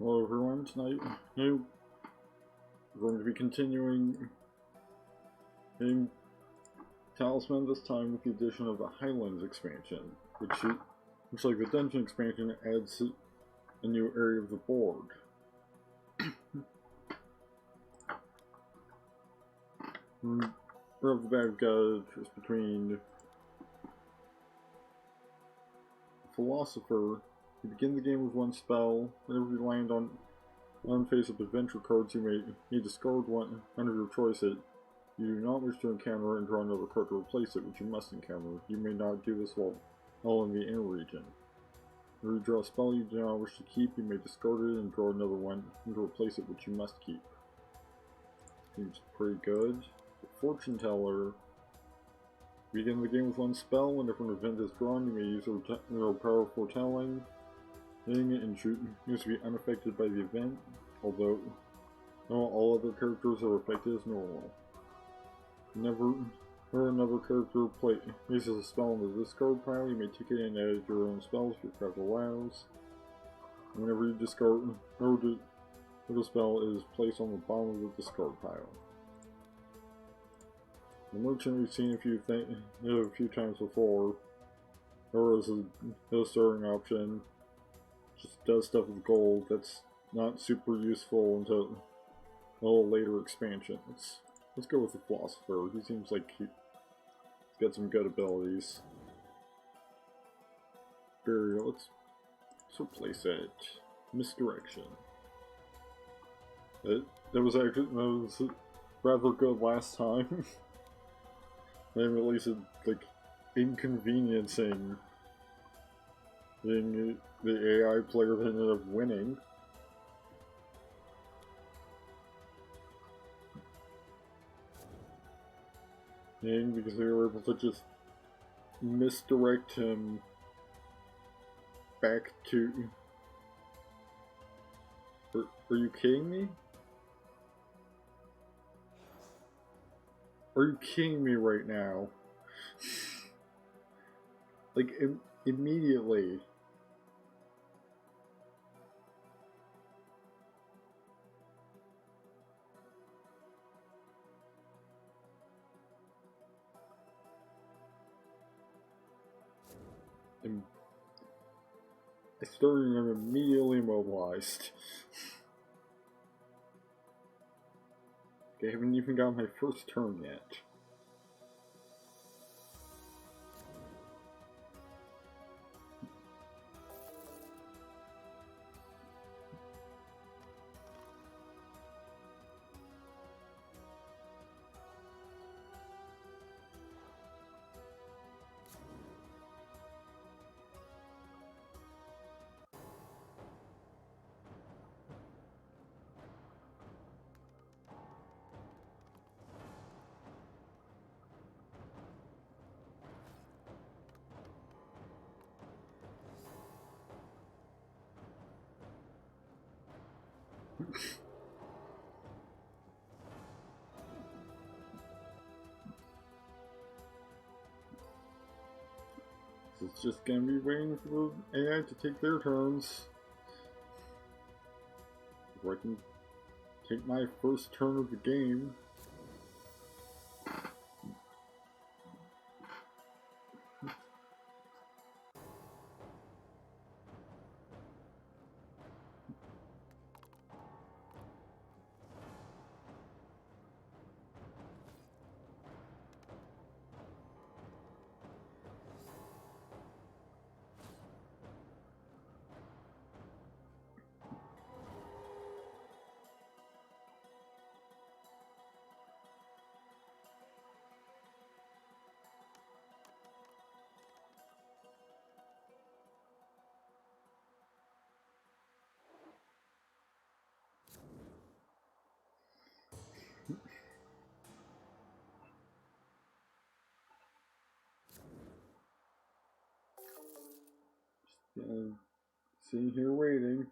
Hello everyone, tonight we're going to be continuing in Talisman, this time with the addition of the Highlands expansion, which looks like the dungeon expansion adds a new area of the board. Right off the bat, we've got a choice between Philosopher. You begin the game with one spell. Whenever you land on face-up adventure cards, you may discard one of your choice that you do not wish to encounter and draw another card to replace it, which you must encounter. You may not do this while in the inner region. When you draw a spell you do not wish to keep, you may discard it and draw another one to replace it, which you must keep. Seems pretty good. The Fortune Teller. Begin the game with one spell. Whenever an event is drawn, you may use your power of foretelling. And needs to be unaffected by the event, although all other characters are affected as normal. Whenever another character places a spell in the discard pile, you may take it and add your own spells if your craft allows. Whenever you discard the spell is placed on the bottom of the discard pile. The Merchant we've seen a few times before, or as a starting option. Just does stuff with gold that's not super useful until a little later expansion. Let's go with the Philosopher. He seems like he's got some good abilities. Burial. Let's replace it. Misdirection. That was rather good last time. And at least like inconveniencing the AI player that ended up winning. And because they were able to just misdirect him back to... Are you kidding me? Are you kidding me right now? Like, immediately. I started and I'm immediately immobilized. I haven't even got my first turn yet. It's just gonna be waiting for AI to take their turns. Before I can take my first turn of the game. Sitting here waiting.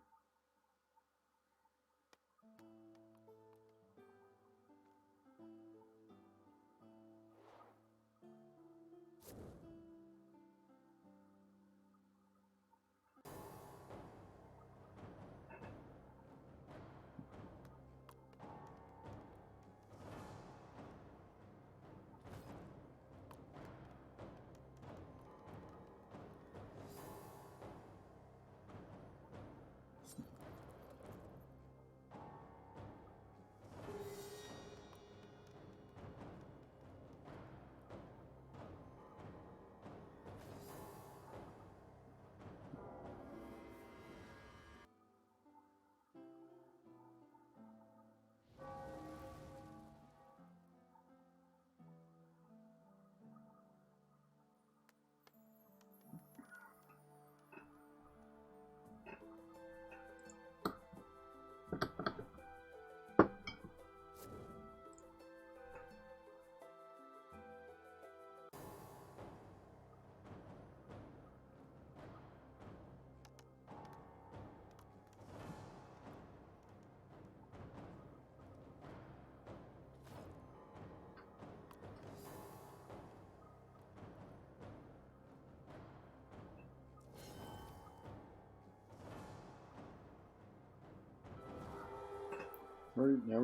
Alright, now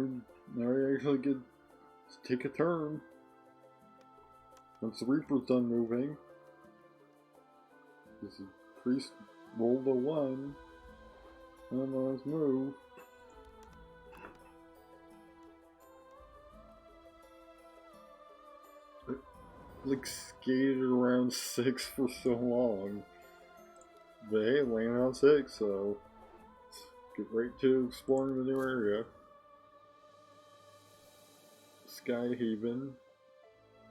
we actually get to take a turn. Once the Reaper's done moving, this is Priest rolled a 1, and let's move. Like skated around 6 for so long. But hey, landed on 6, so let's get right to exploring the new area. Skyhaven.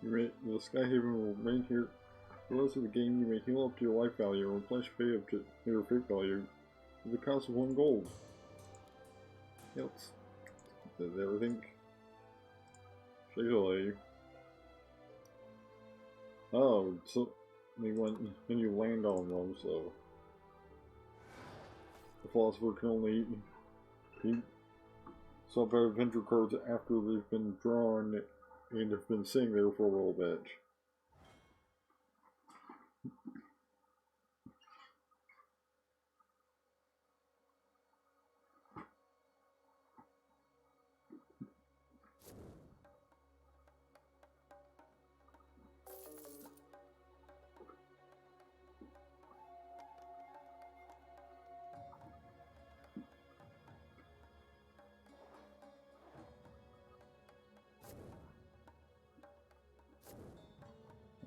The Skyhaven will remain here for the rest of the game. You may heal up to your life value or replenish fate up to your fate value with the cost of 1 gold. Yep. Does everything. Shakily. Oh, so when you land on them, so the philosopher can only swap out adventure cards after they've been drawn and have been sitting there for a little bit.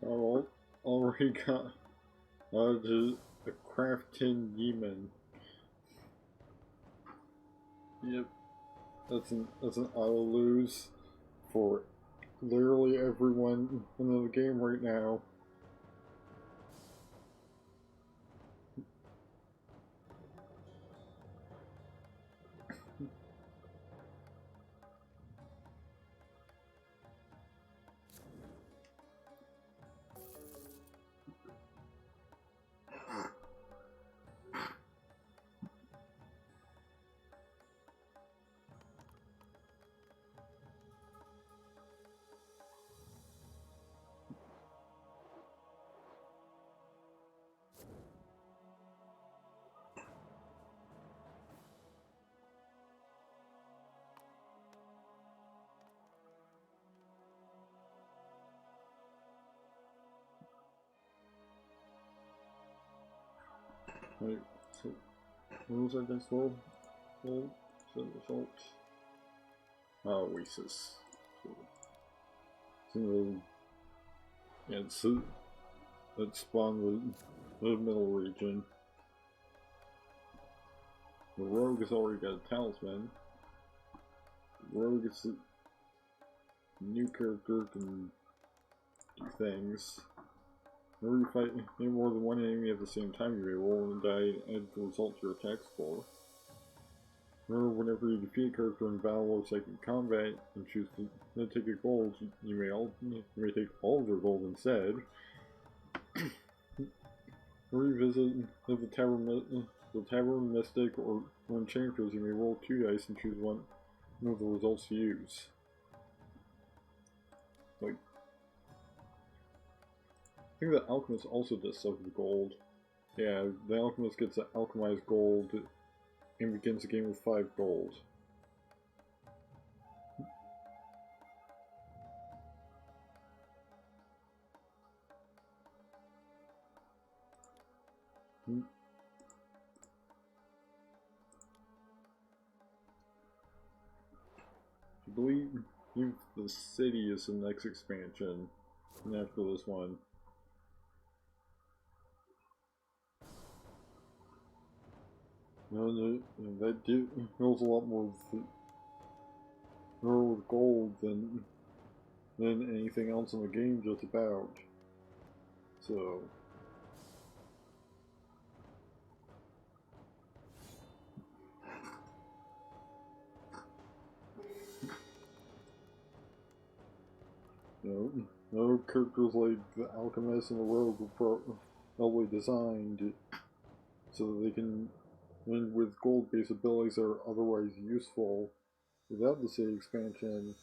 Oh, already got just a crafting demon. Yep, that's an auto lose for literally everyone in the game right now. Right, so what was our next roll? So results. Oasis. So, yeah, so let's spawn the middle region. The rogue has already got a talisman. The rogue is a new character, can do things. Whenever you fight any more than one enemy at the same time, you may roll and die and add the result to your attack score. Remember, whenever you defeat a character in battle or second combat and choose to take a gold, you may take all of their gold instead. Revisit the Tavern Mystic or Enchanters, you may roll 2 dice and choose one of the results to use. Like, I think the Alchemist also does stuff with gold. Yeah, the Alchemist gets an alchemized gold and begins the game with 5 gold. I believe the city is the next expansion, and after this one. No, that deals a lot more with gold than anything else in the game, just about. So. No characters like the Alchemist and the Rogue were probably designed so that they can win with gold-based abilities that are otherwise useful without the city expansion,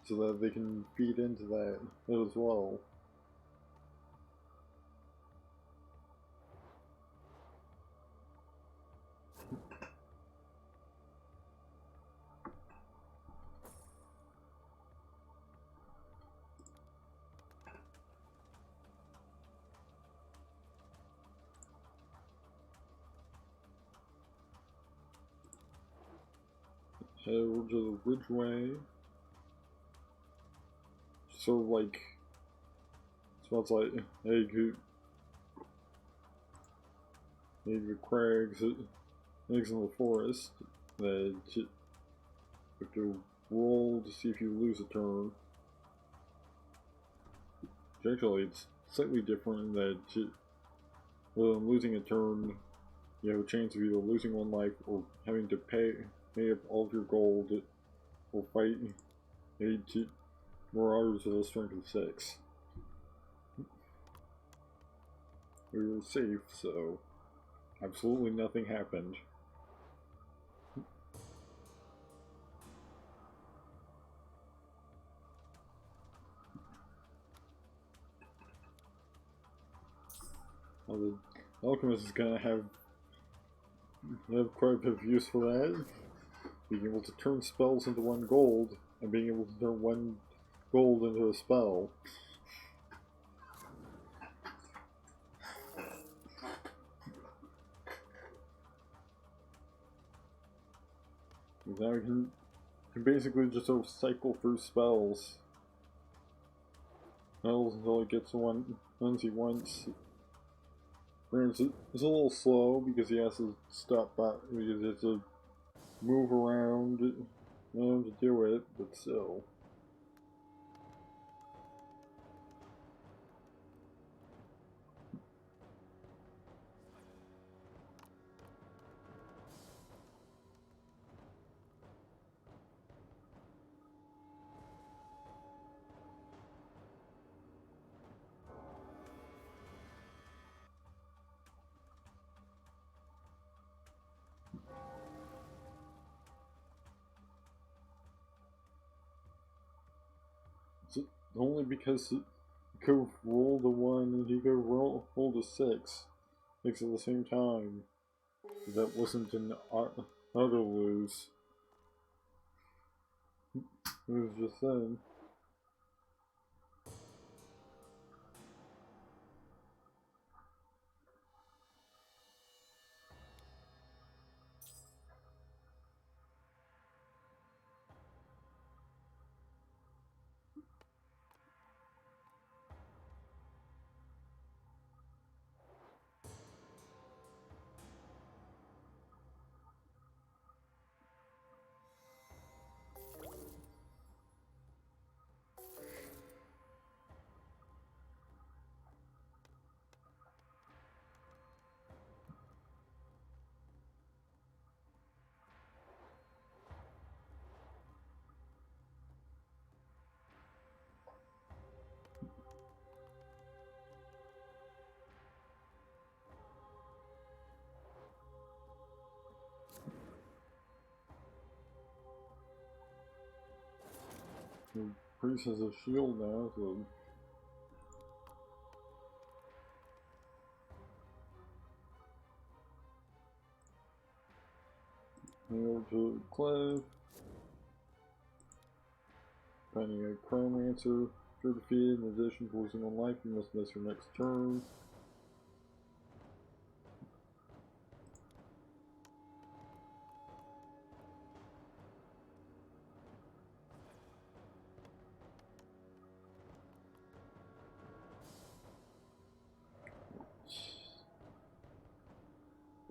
so that they can feed into that as well. head over to the Ridgeway. Sort of like, smells like egg the crags, eggs in the forest. That you have to roll to see if you lose a turn. Actually, it's slightly different in that losing a turn, you have a chance of either losing one life or having to pay up all of your gold or fight 8 marauders with a strength of 6. We were safe, so absolutely nothing happened. Well, the alchemist is gonna have quite a bit of use for that. Being able to turn spells into 1 gold, and being able to turn 1 gold into a spell. Now you can basically just sort of cycle through spells. Until it gets one ones he wants. Granted, it's a little slow because he has to stop by, because he has to move around to do it, but still. Only because he could have rolled a 1 and he could have rolled a 6 at the same time. That wasn't an auto lose. It was just then. The priest has a shield now, so over to Cliff. Finding a chromancer. If you're defeated, in addition to losing 1 life, you must miss your next turn.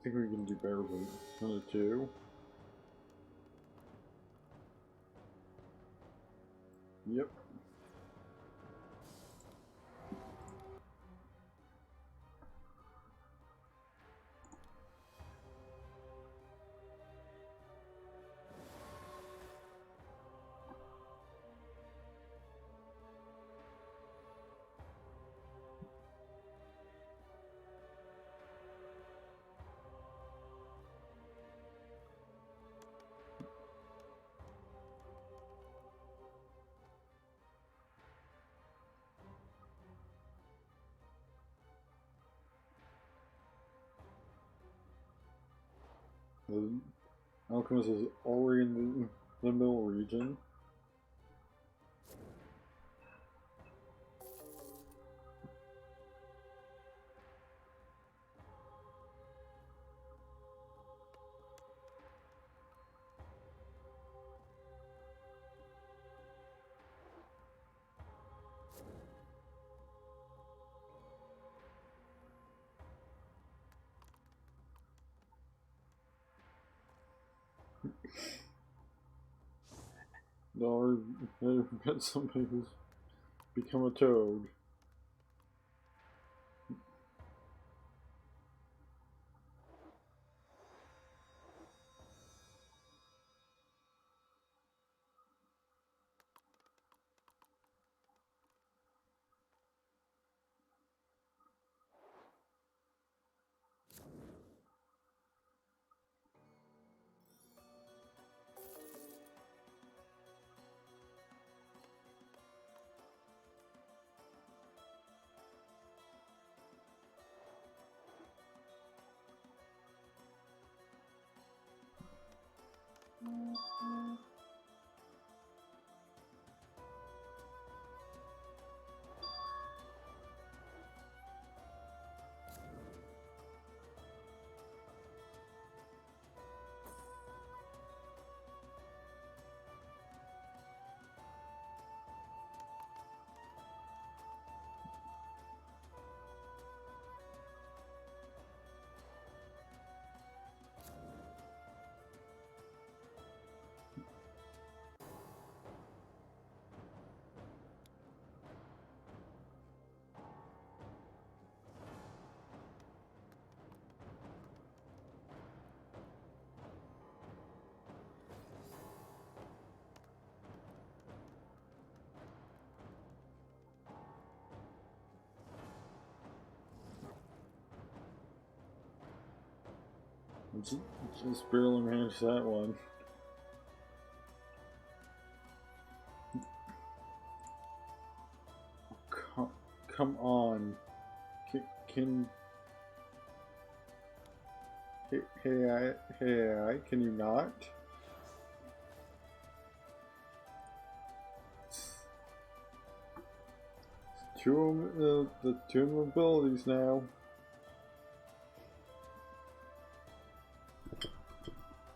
I think we can do better than a 2. Yep. The alchemist is already in the middle region. No, I bet somebody who's become a toad. Just barely managed that one. Come on. Hey, can you not? The two abilities now.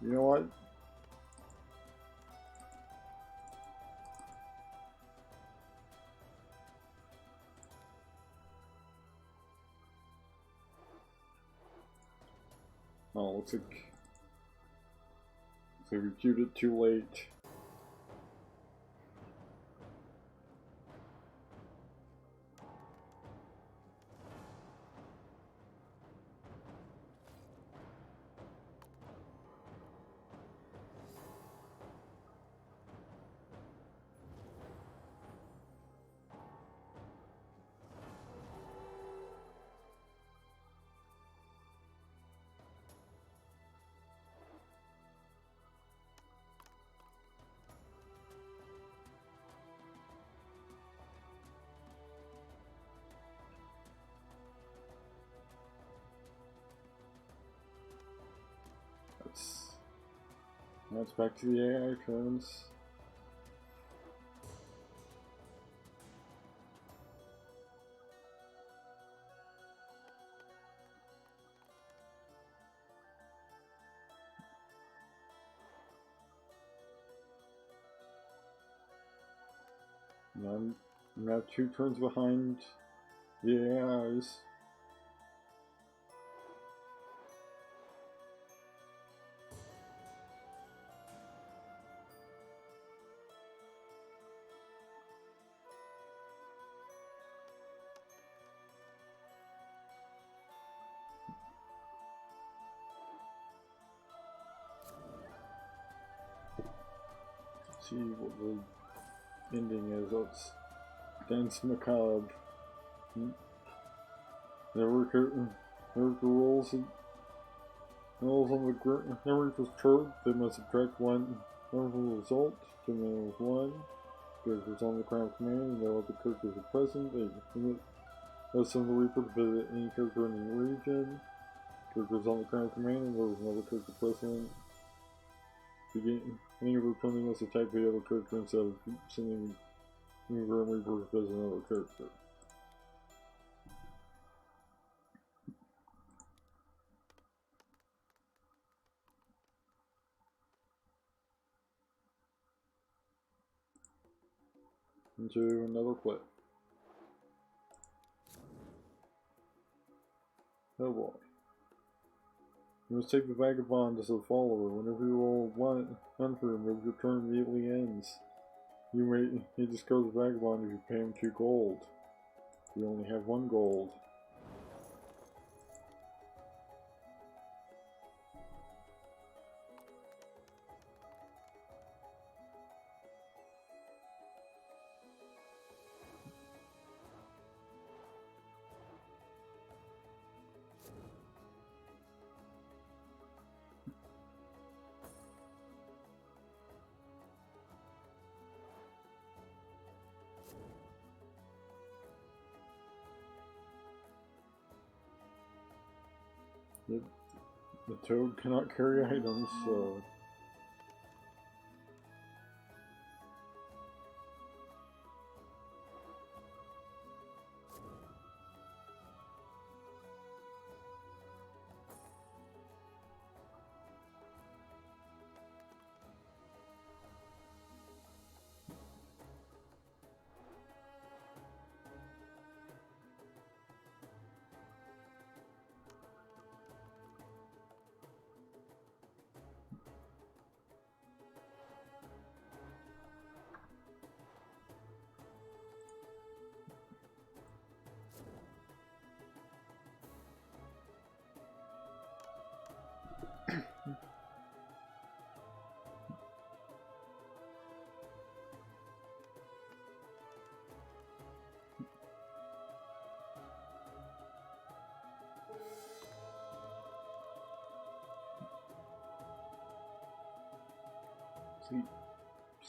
You know what? Oh, looks like we queued it too late. Now it's back to the AI turns. I'm now 2 turns behind the AIs. See what the ending is. Let's dance macabre. Never rolls on the ground. Never equals chart. They must subtract 1 from the result to minimum 1. Characters on the crown of command, and all the characters are present. They send the Reaper to visit any character in the region. Characters on the crown of command, and there is another character present. Any returning must attack the other character instead of sending the Grim Reaper to visit another character. Into another clip. Oh boy. You must take the vagabond as a follower. Whenever you roll one hunt for him, your turn immediately ends. He discovers the vagabond if you pay him 2 gold. You only have 1 gold. The toad cannot carry items, so...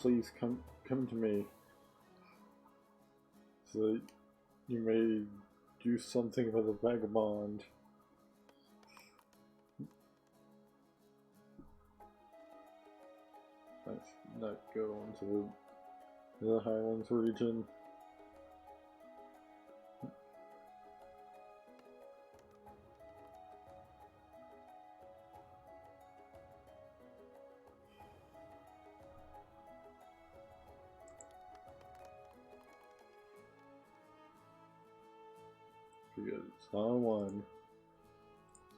Please come to me, so that you may do something for the vagabond. Let's not go into the Highlands region. Because it's not a 1.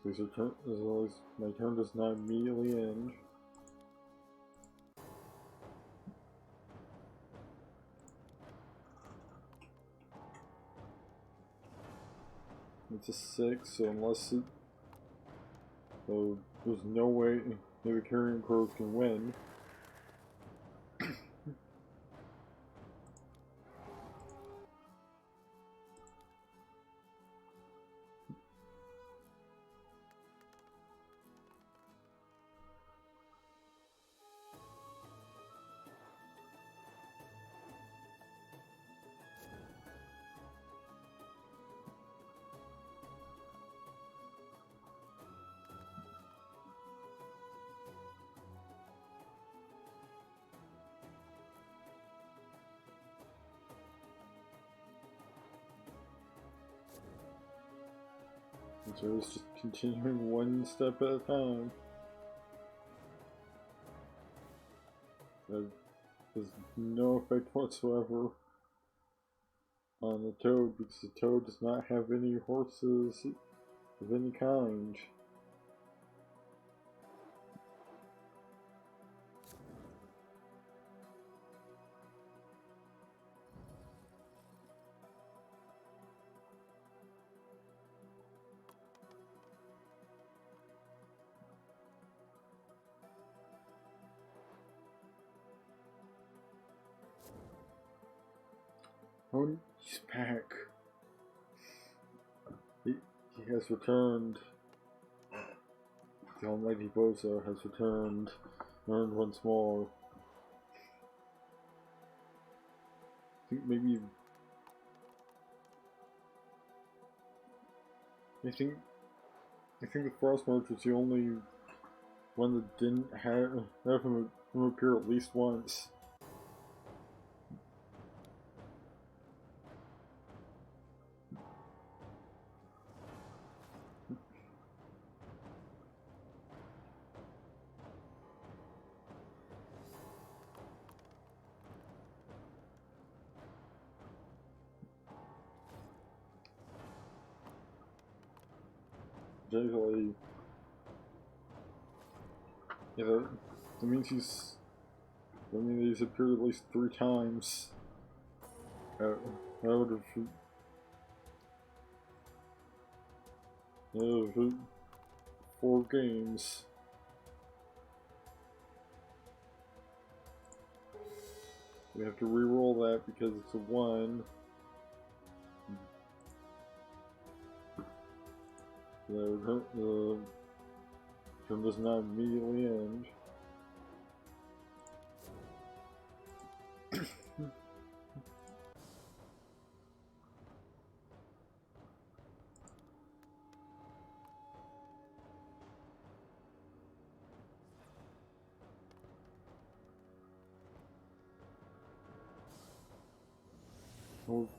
As long as my turn does not immediately end. It's a 6, so unless it... So there's no way the carrion crows can win. So it's just continuing 1 step at a time. That has no effect whatsoever on the toad, because the toad does not have any horses of any kind. Oh, he's back. He has returned. The almighty Bozo has returned, learned once more. I think maybe... I think the Frost March was the only one that didn't have him appear at least once. Generally, Yeah, that means he's appeared at least 3 times out of 4 games. We have to re-roll that because it's a 1. The turn does not immediately end.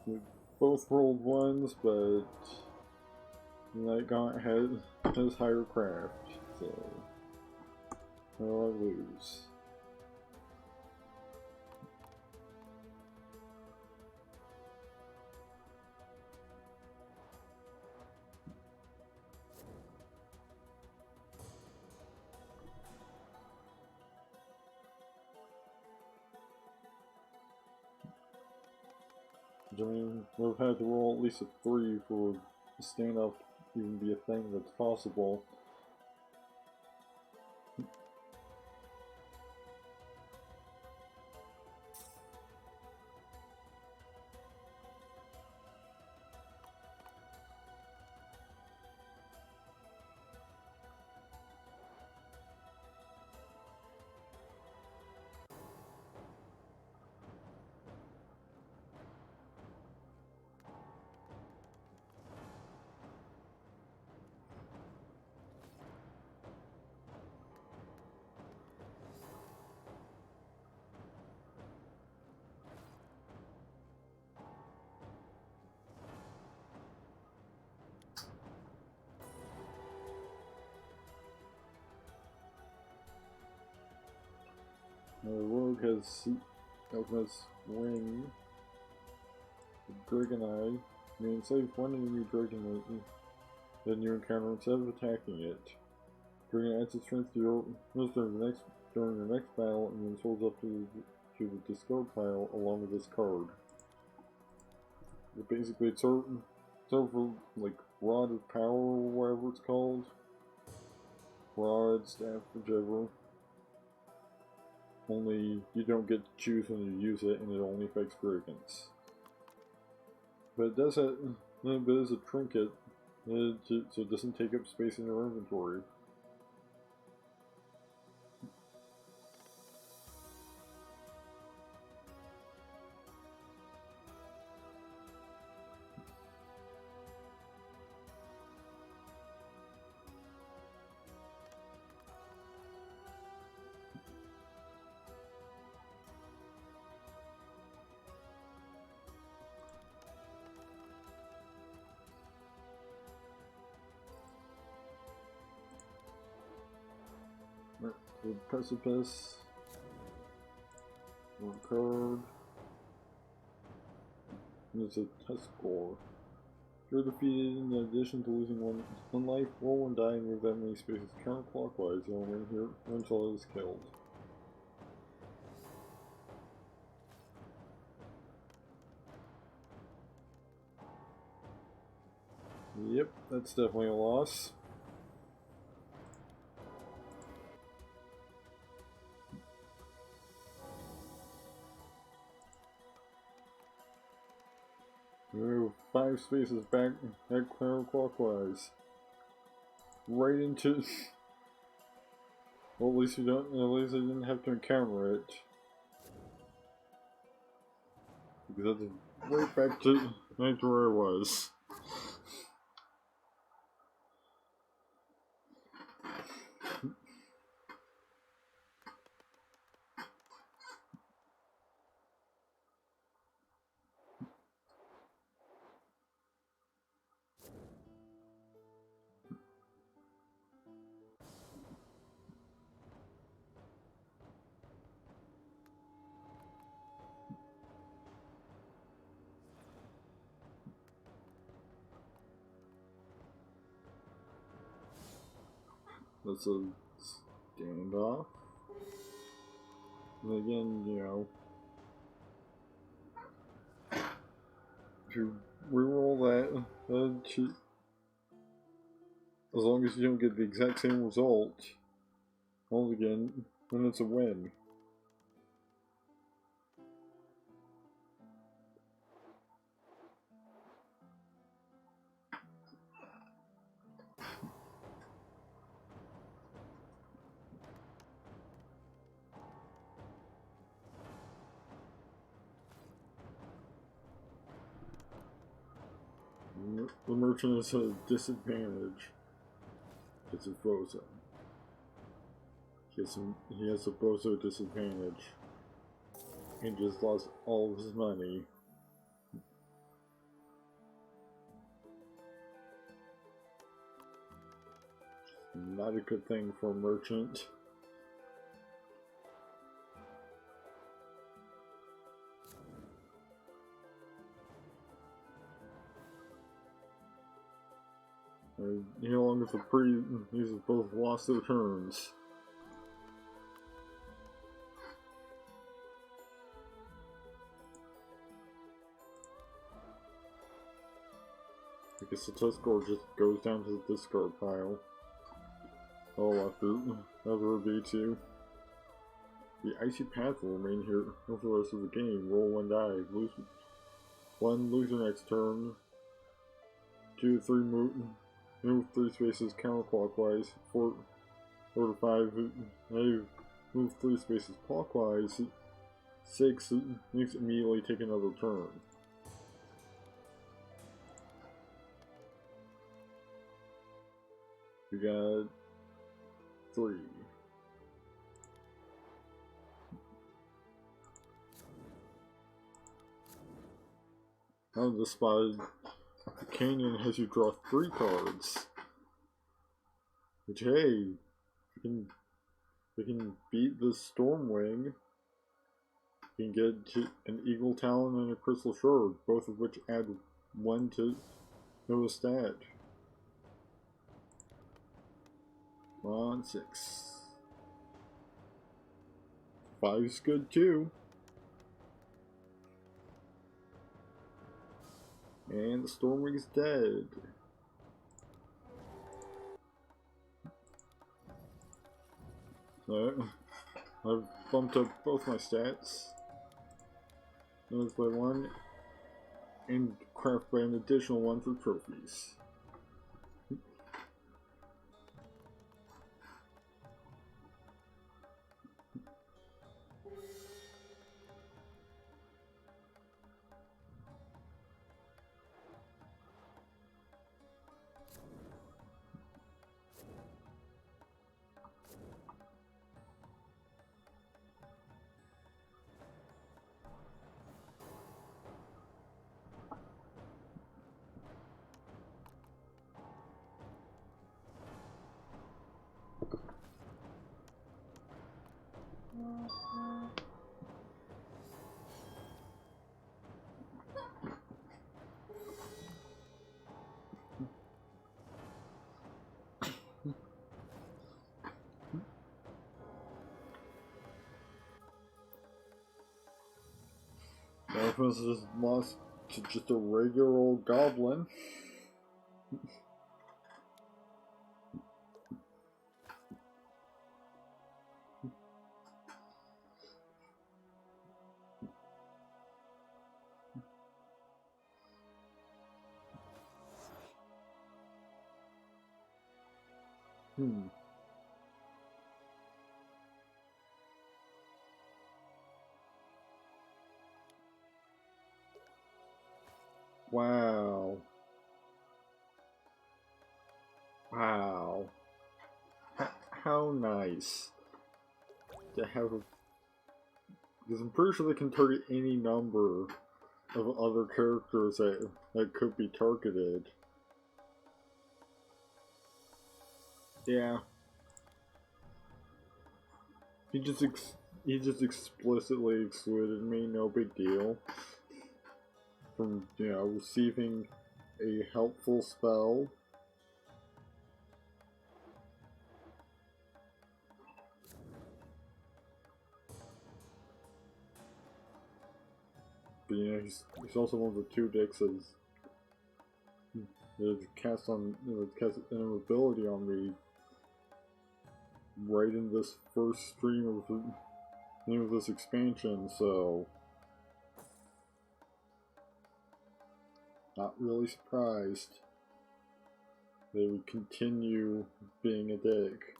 We both rolled 1s, but Night Gaunt has higher craft, so I lose. I mean, we've had to roll at least a 3 for a standoff to even be a thing that's possible. The rogue has Alchemist's Wing, Dragon Eye. You may save one enemy dragon that you encounter instead of attacking it. Dragon adds its strength to your during the next battle and then rolls up to the discard pile along with this card. Basically, it's sort of like Rod of Power or whatever it's called. Rod, Staff, whichever. Only you don't get to choose when you use it, and it only affects dragons. But it does have, but it's a trinket, so it doesn't take up space in your inventory. The Precipice, one card, and it's a test score. If you're defeated, in addition to losing one life, roll 1 die and move that many spaces counterclockwise. You'll win here until it is killed. Yep, that's definitely a loss. Move 5 spaces back counterclockwise. Right into. Well, at least you don't. At least I didn't have to encounter it. Because that's right back to where I was. That's a Standoff. And again, you know, if you reroll that should, as long as you don't get the exact same result, roll again, then it's a win. The merchant is at a disadvantage. It's a bozo. He has a bozo disadvantage. He just lost all of his money. Not a good thing for a merchant. He along with these have both lost their turns. I guess the test score just goes down to the discard pile. Oh, after a B2. The icy path will remain here for the rest of the game. Roll one die. Lose your next turn. 2 to 3 move 3 spaces counterclockwise. 4 to 5 move 3 spaces clockwise. 6 makes immediately take another turn. We got 3. On the spot, the canyon has you draw 3 cards. Which, hey, you can beat the Stormwing. You can get an Eagle Talon and a Crystal Shard, both of which add 1 to a stat. Come on, 6. 5's good too. And the Stormwing's dead. So, I've bumped up both my stats. Notice by 1, and craft by an additional 1 for trophies. Dolphins just lost to just a regular old goblin. Wow. Wow. How nice to have a... Because I'm pretty sure they can target any number of other characters that could be targeted. Yeah. He just explicitly excluded me, no big deal. From, you know, receiving a helpful spell. But you know, he's also one of the two decks that cast an ability on me right in this first stream of this expansion, so not really surprised they would continue being a dick.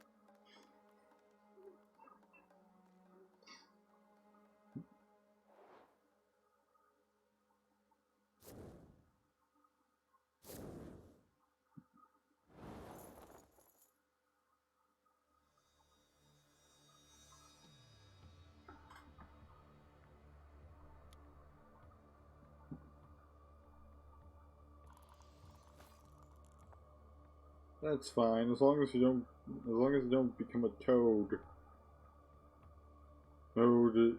That's fine, as long as you don't become a toad. Toad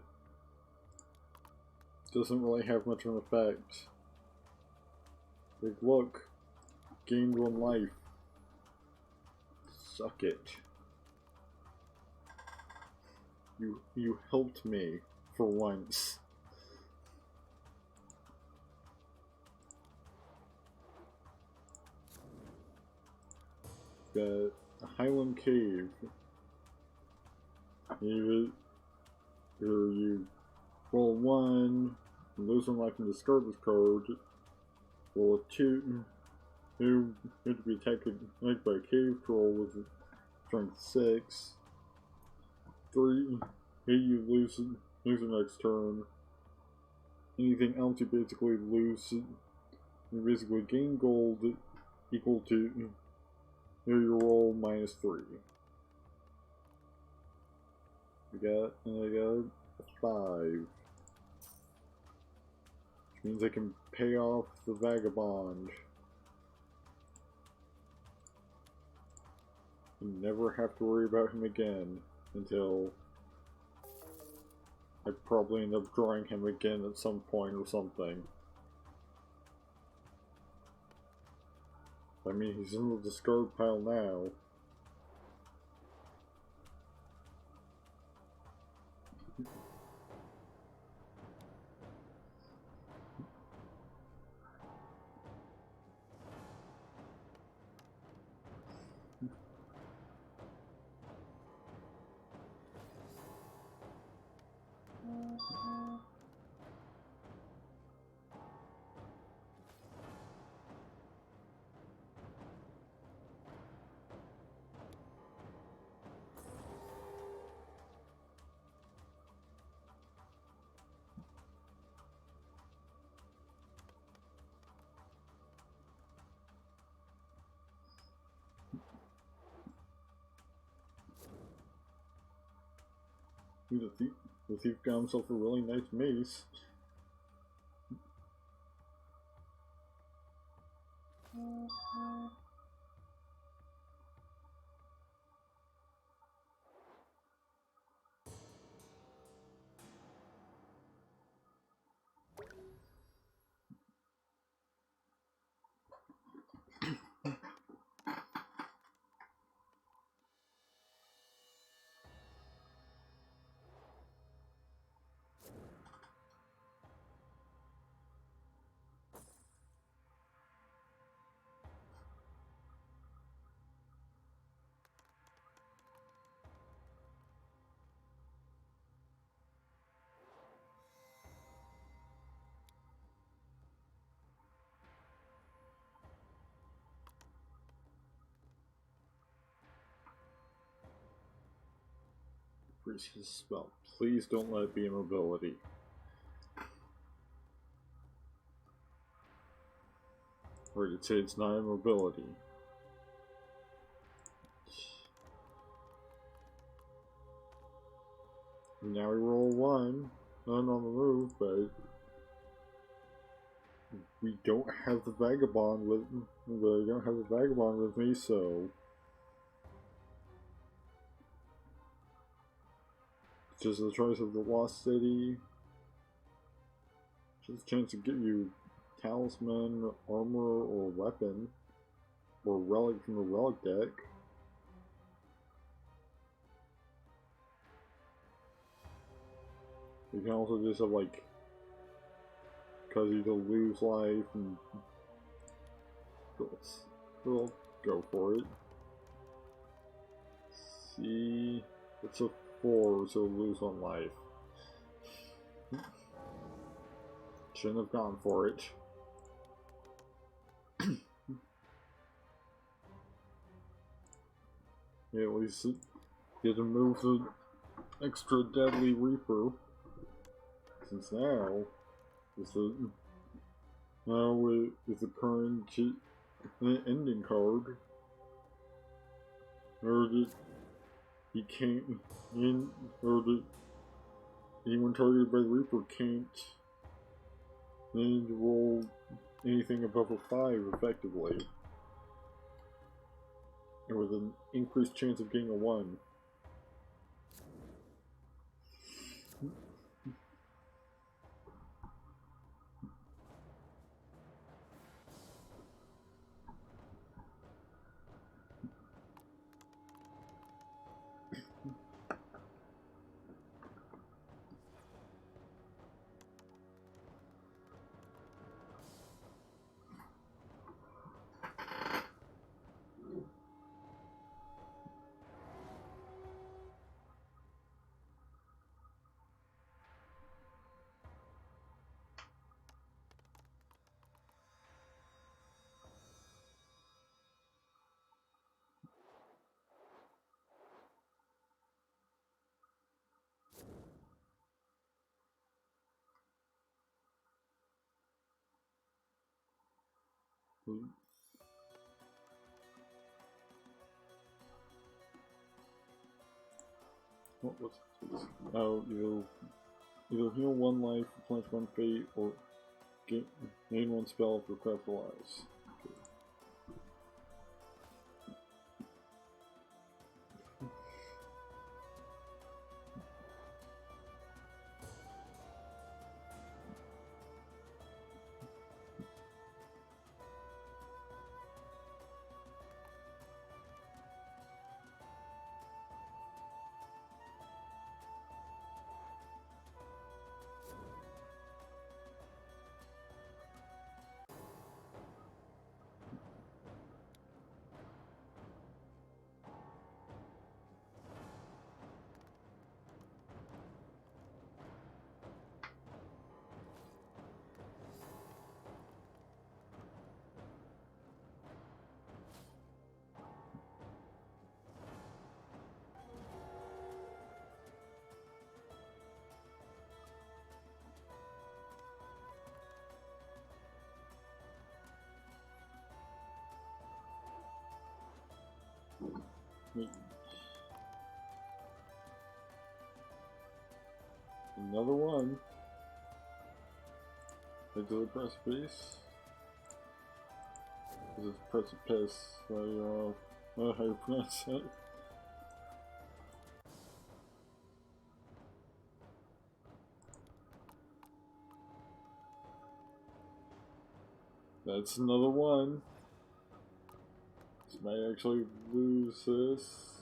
doesn't really have much of an effect. Like, look, gained 1 life. Suck it. You helped me for once. Got a Highland Cave. You roll 1, lose 1 life and discard this card. Roll a 2. You have to be attacked by a cave troll with strength 6. 3. Hey, you lose the next turn. Anything else you basically lose. You basically gain gold equal to your roll minus 3. I got a 5. Which means I can pay off the vagabond. And never have to worry about him again until I probably end up drawing him again at some point or something. I mean, he's in the discard pile now. The thief got himself a really nice mace. Freeze his spell. Please don't let it be immobility. Or did it say it's not immobility? Now we roll 1. None on the move, but we don't have the vagabond with me, so just the choice of the Lost City. Just a chance to get you Talisman, armor, or weapon, or relic from the relic deck. You can also just have like because you'll lose life and we'll go for it. See, it's a 4, so lose 1 life. Shouldn't have gone for it. Yeah, at least get to move the extra deadly Reaper. Since now, is the current ending card, or that he can't, or that anyone targeted by the Reaper can't roll anything above a 5 effectively, and with an increased chance of getting a 1. What was this? Oh, you'll either heal 1 life, replenish 1 fate, or gain 1 spell for craftable eyes. Another one. Into the precipice. This is precipice. I don't know how you pronounce it. That's another one. This might actually lose this.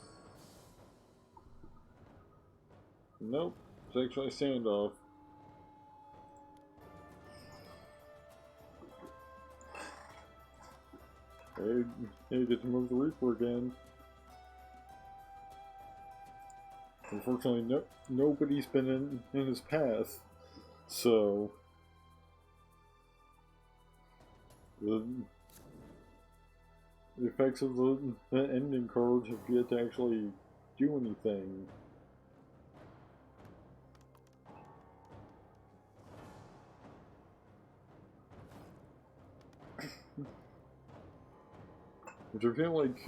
Nope, it's actually a standoff. Hey, you get to move the Reaper again. Unfortunately, nobody's been in his path, so the effects of the ending cards have yet to actually do anything. Which I feel like,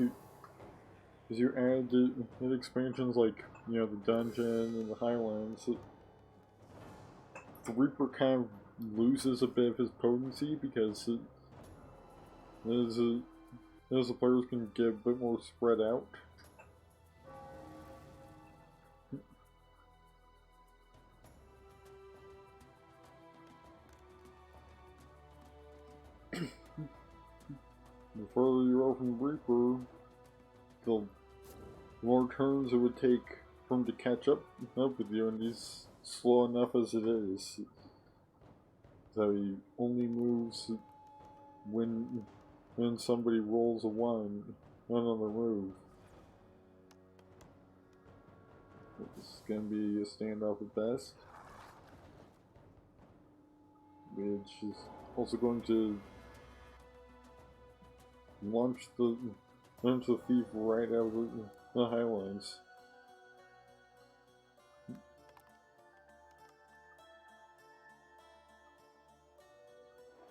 as you add the expansions like, you know, the dungeon and the Highlands, the Reaper kind of loses a bit of his potency because as the players can get a bit more spread out. The further you are from the Reaper, the more turns it would take for him to catch up with you, and he's slow enough as it is. So he only moves when somebody rolls a 1 on the move. This is gonna be a standoff at best, which is also going to launch the thief right out of the highlands.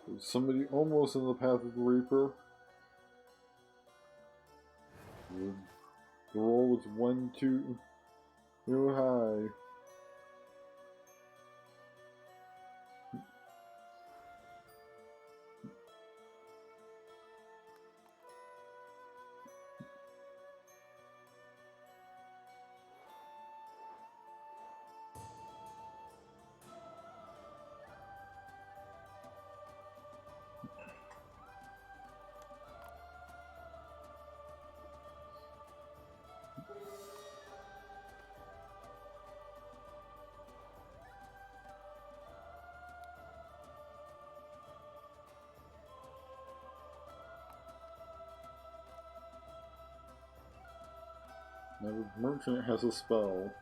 There's somebody almost in the path of the Reaper. The roll was 1 too high. Now the merchant has a spell.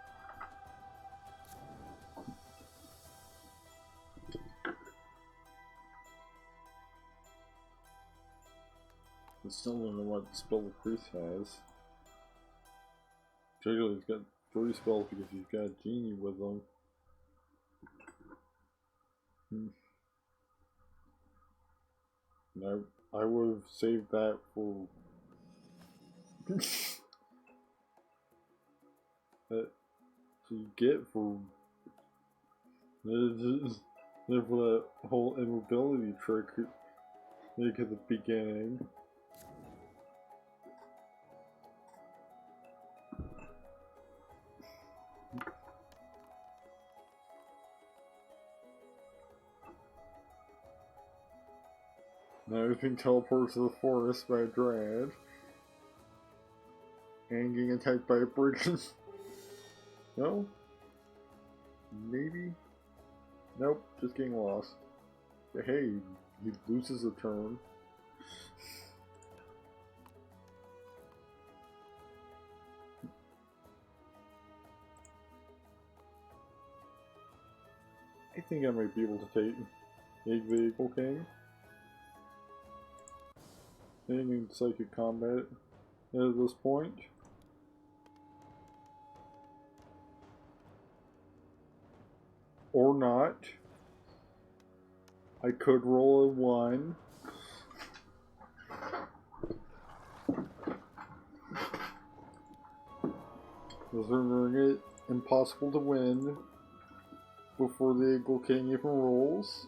I still don't know what spell the priest has. Particularly he's got 3 spells because he's got a genie with him. Now I would have saved that for that to get for that whole immobility trick like at the beginning. Now he's being teleported to the forest by a dryad and getting attacked by a bridge. No? Maybe? Nope, just getting lost. But hey, he loses a turn. I think I might be able to take the Eagle King. In psychic combat at this point. Or not. I could roll a 1. Rendering it impossible to win before the Eagle King even rolls.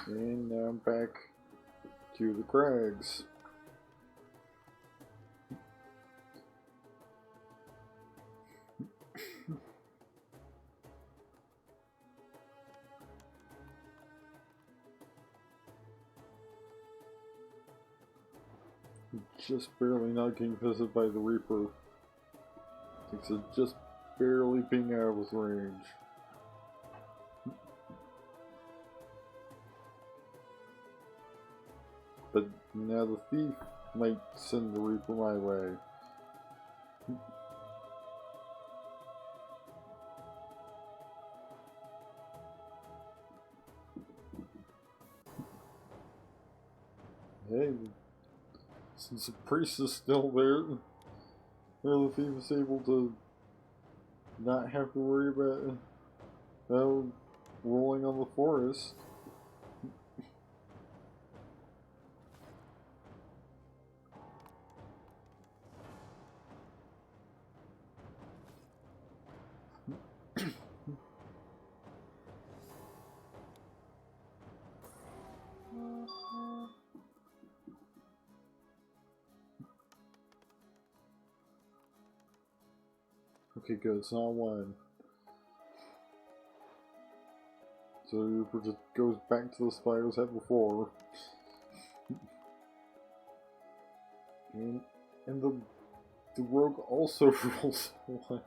And now I'm back to the crags. Just barely not getting visited by the Reaper. It's just barely being out of his range. But now the thief might send the Reaper my way. Hey, since the priest is still there, the thief is able to not have to worry about rolling on the forest. Okay, good. It's not 1. So the Reaper just goes back to the spot it was at before. And the The rogue also rolls a 1.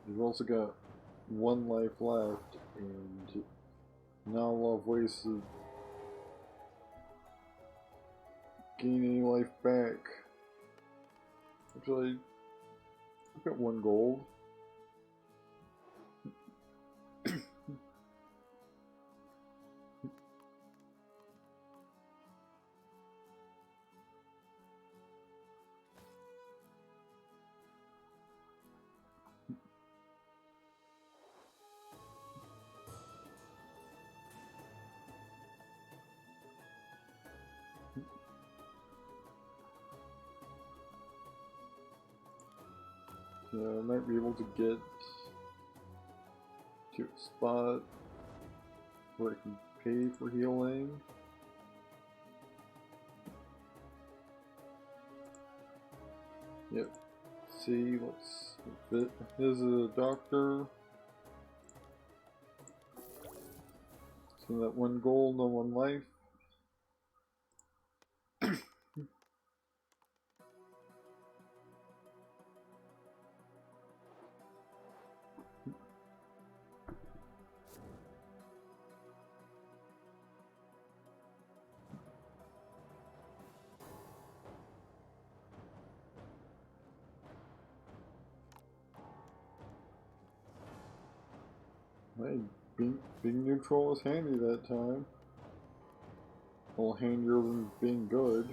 You've also got 1 life left, and not a lot of ways to gain any life back. Actually, I've got 1 gold. Yeah, I might be able to get to a spot where I can pay for healing. Yep. See, let's fit. Here's a doctor. So that 1 gold, no 1 life. Hey, being neutral was handy that time. Well, handier than being good.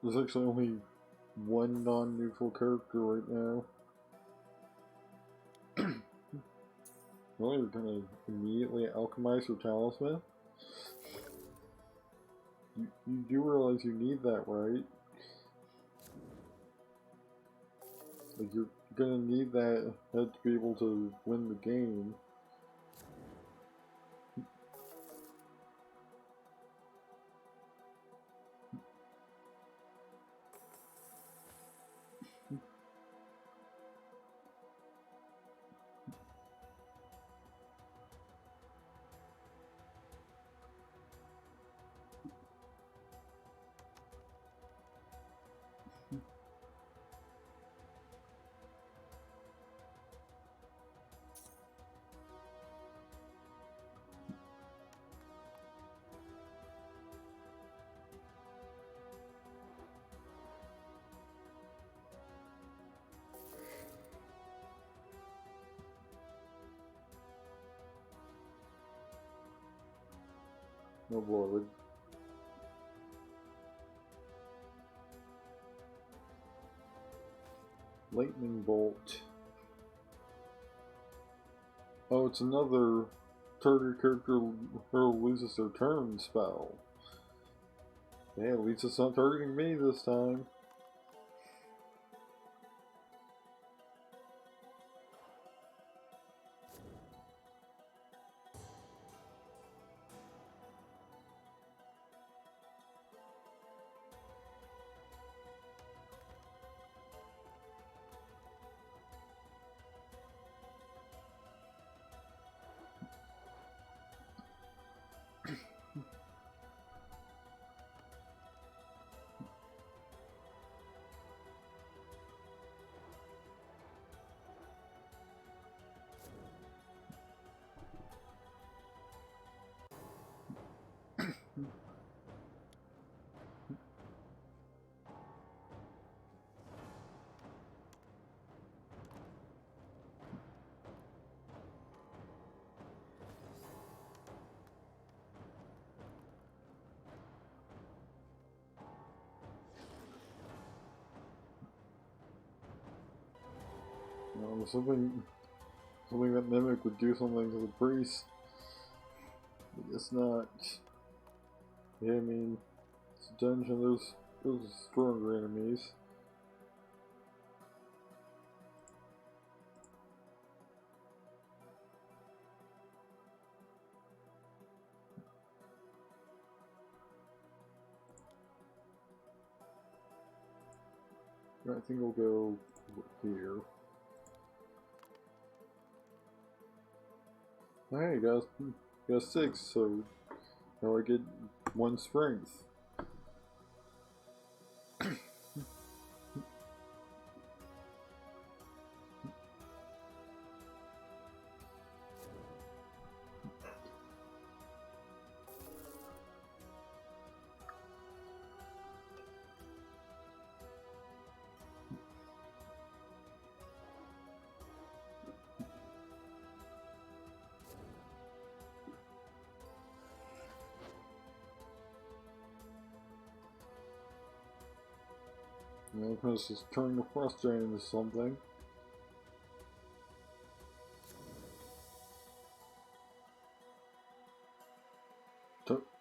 There's actually only 1 non-neutral character right now. Well, you're gonna immediately alchemize your talisman? You do realize you need that, right? Like, you're gonna need that to be able to win the game. Oh boy. Lightning bolt. Oh, it's another target character who loses their turn spell. Yeah, at least it's not targeting me this time. Something that Mimic would do something to the priest. I guess not. Yeah, I mean, it's a dungeon, there's stronger enemies. I think I'll go here. Hey, got 6, so now I get 1 strength. The alchemist is turning the frost giant into something.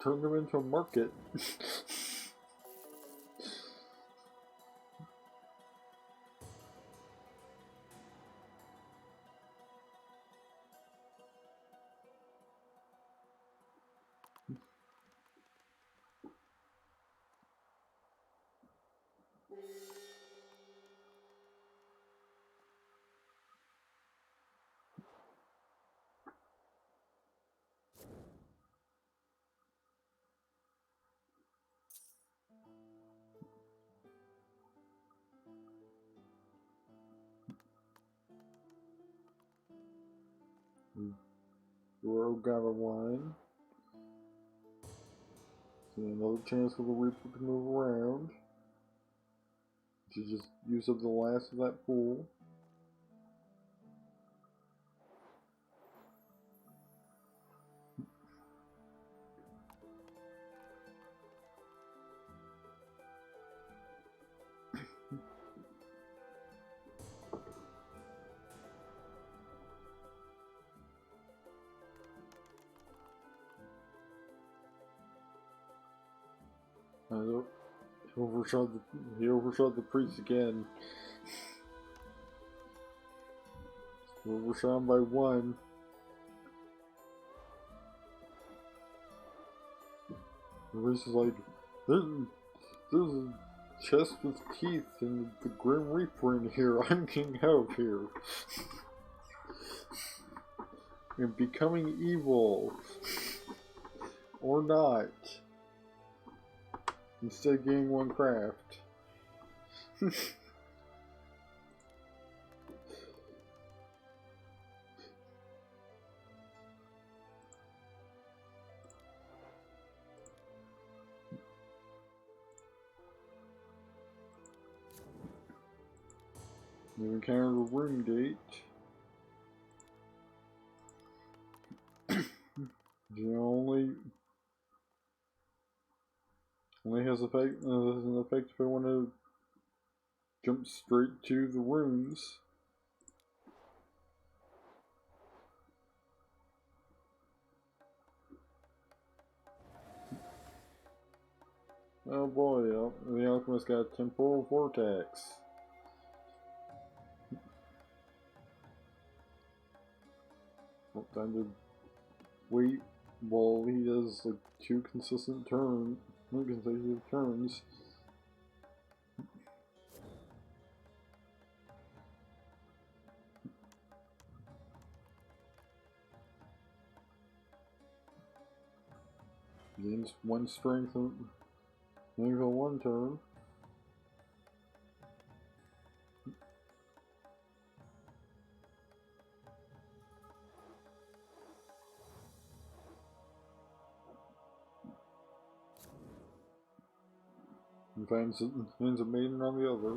Turn them into a market. Row got a 1. So another chance for the Reaper to move around. To just use up the last of that pool. He overshot the priest again. Overshot him by 1. The priest is like, there's a chest with teeth and the Grim Reaper in here. I'm king out here. And becoming evil. Or not. Instead getting 1 craft. You've encountered a room gate. Only has an effect if I want to jump straight to the rooms. Oh boy, the alchemist got a temporal vortex. Time to wait while he does like 2 consecutive turns. Gains 1 strength on 1 turn. And finds a maiden on the other.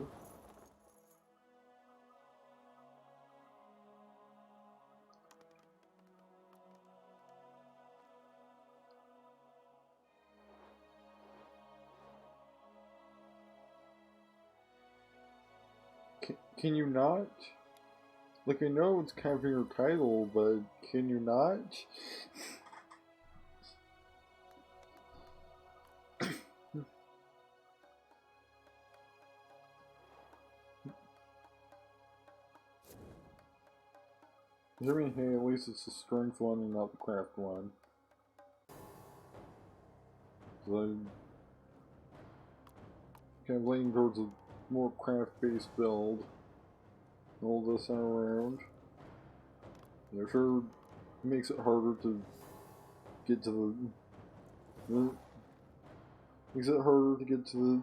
Can you not? Like, I know it's kind of in your title, but can you not? I mean, hey, at least it's the strength one and not the craft one. So I'm kind of leaning towards more craft-based build. All this around. Yeah, sure makes it harder to get to the makes it harder to get to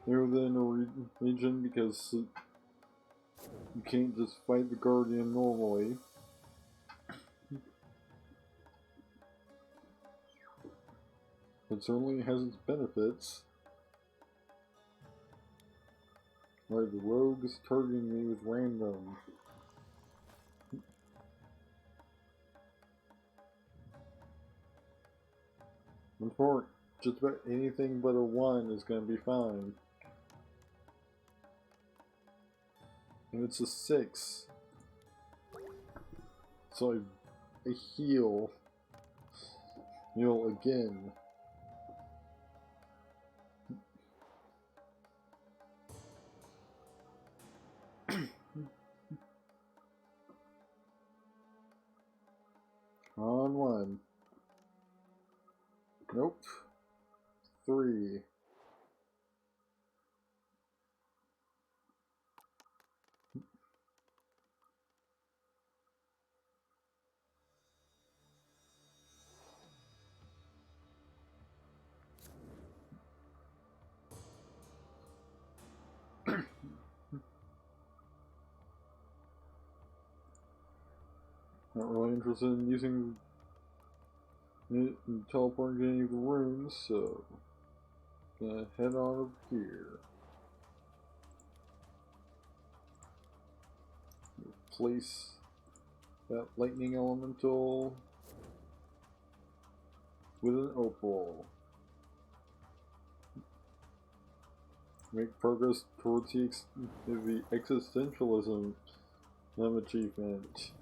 the inner region because you can't just fight the Guardian normally. It certainly has its benefits. Like the rogue is targeting me with random. Important. Just about anything but a 1 is going to be fine. And it's a 6. So I heal. Heal again. On 1. Nope. 3. Not really interested in using it and teleporting any of the rooms, so gonna head on over here. Place that lightning elemental with an opal. Make progress towards the existentialism achievement.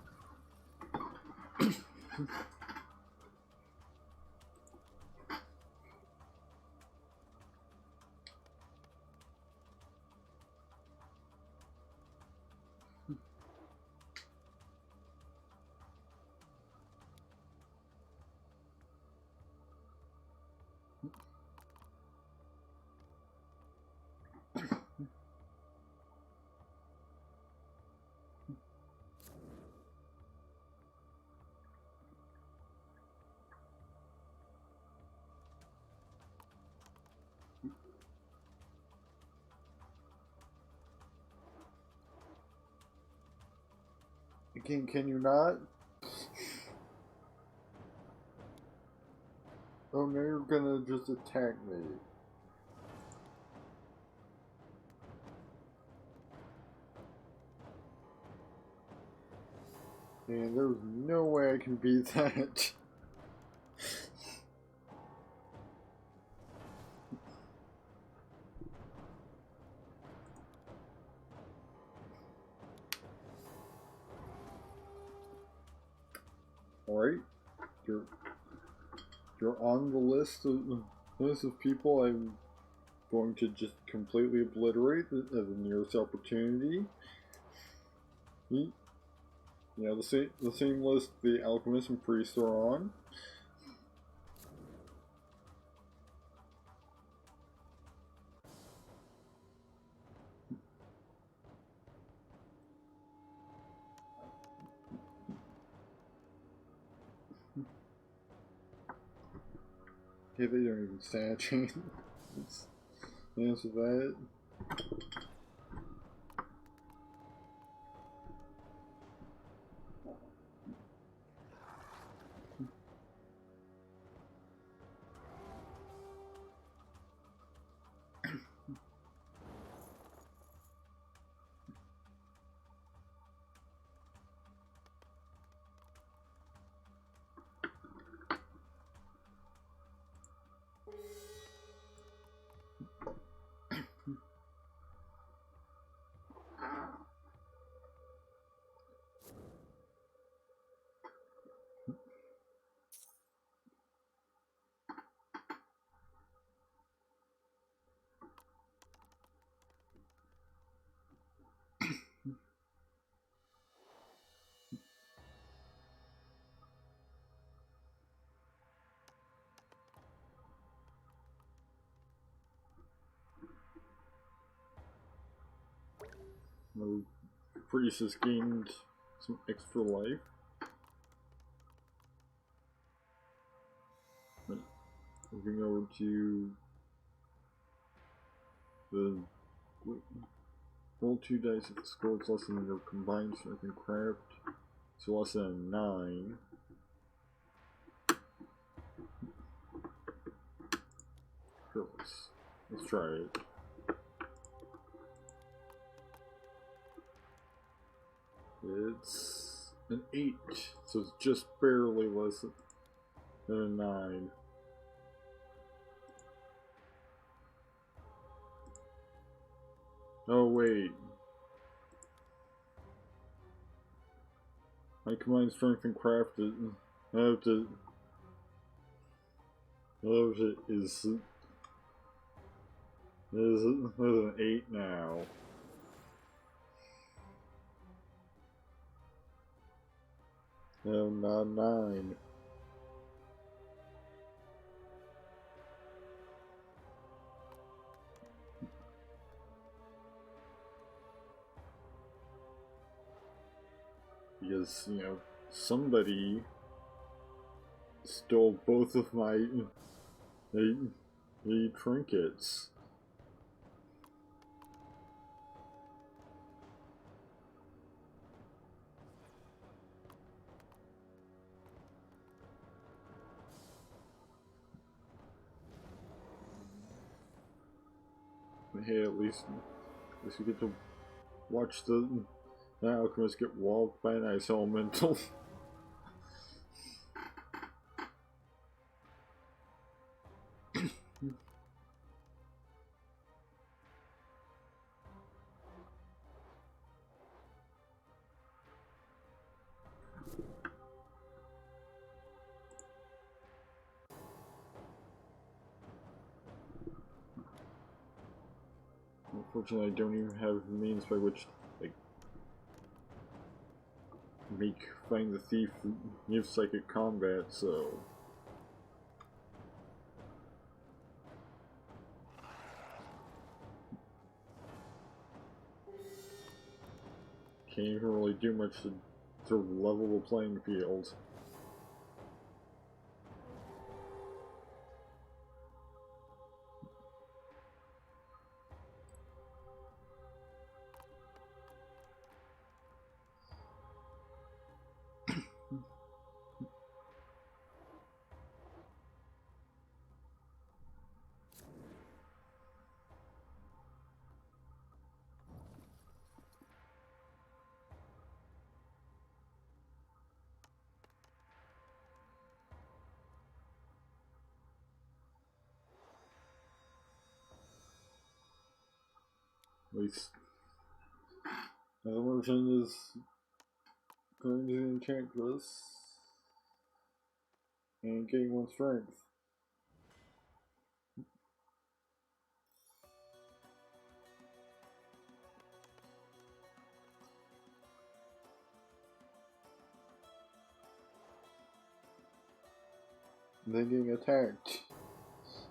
Again, can you not? Oh, now you're gonna just attack me. And there's no way I can beat that. Alright, you're on the list of people I'm going to just completely obliterate at the nearest opportunity. Yeah, the same list the alchemist and priest are on. Yeah, they don't even stand a chance. Answer that. My priest has gained some extra life. But moving over to the roll 2 dice if the score is less than your combined strength and craft. So less than a 9. Sure, let's try it. It's an 8, so it's just barely less than a 9. Oh wait. My combined strength and craft is an 8 now. No, not 9. Because, you know, somebody stole both of my the trinkets. Hey, at least we get to watch the alchemist get walled by an ice elemental. Unfortunately, I don't even have means by which, like, make find the thief use psychic combat, so can't even really do much to sort of level the playing field. At least another version is going to Enchantress and gain 1 strength. And then getting attacked,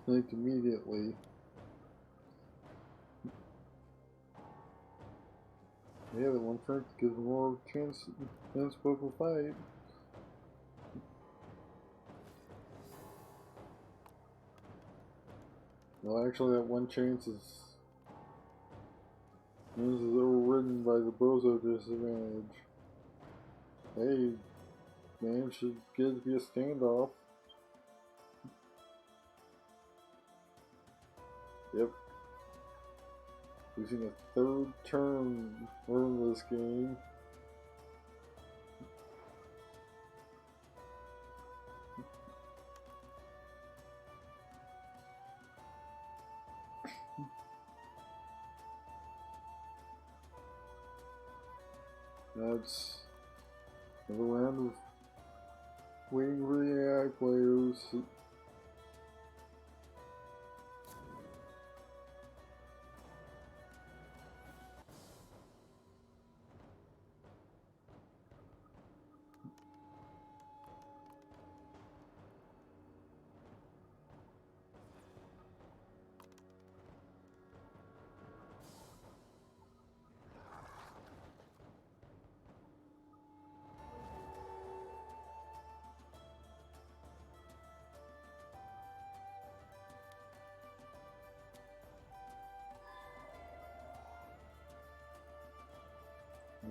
like, immediately. Yeah, that 1 strength gives more chance than spoke a fight. Well, actually, that 1 chance is overridden by the bozo disadvantage. Hey, man, should get it to be a standoff. Yep. Losing a 3rd turn in this game. That's another round of waiting for the AI players.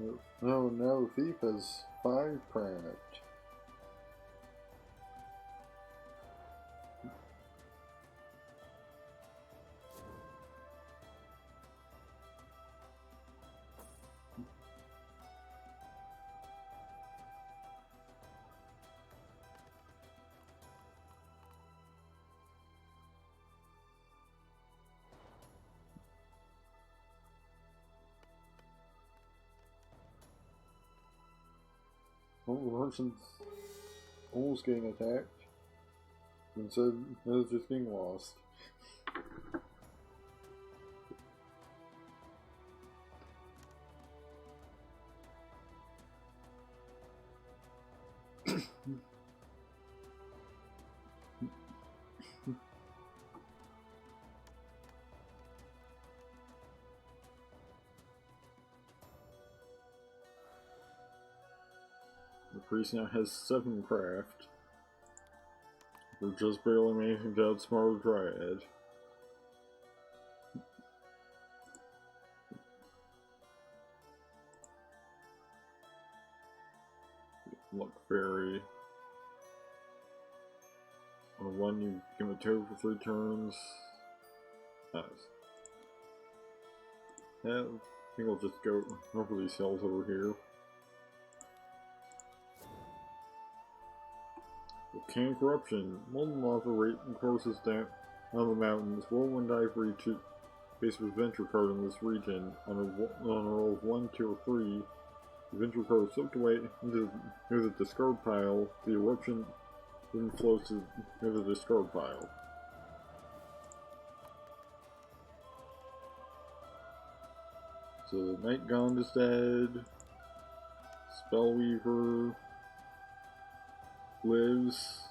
Oh no, Thief has 5 craft. Oh, the person's almost getting attacked. Instead, it's just being lost. The priest now has 7 craft. We're just barely managing to outsmart a dryad. Luck fairy. On one, you become a toad for 3 turns. Nice. Yeah, I think I'll just go over these hills over here. Volcanic eruption. Molten lava rate courses down on the mountains. Whirlwind dive for each base of adventure card in this region. On a roll of 1, 2, or 3, the adventure card is soaked away into the discard pile. The eruption then flows to the discard pile. So Night Gond is dead. Spellweaver lives.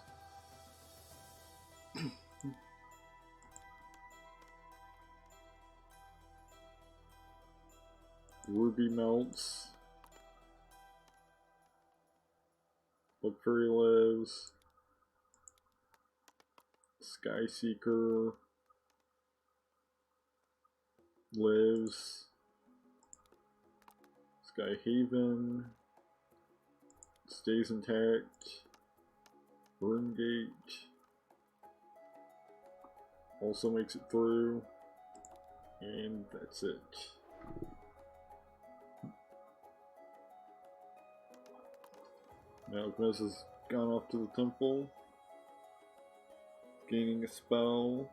Ruby melts. Luck fairy lives. Sky Seeker lives. Sky Haven stays intact. Burngate also makes it through, and that's it. Now Alchemist has gone off to the temple, gaining a spell.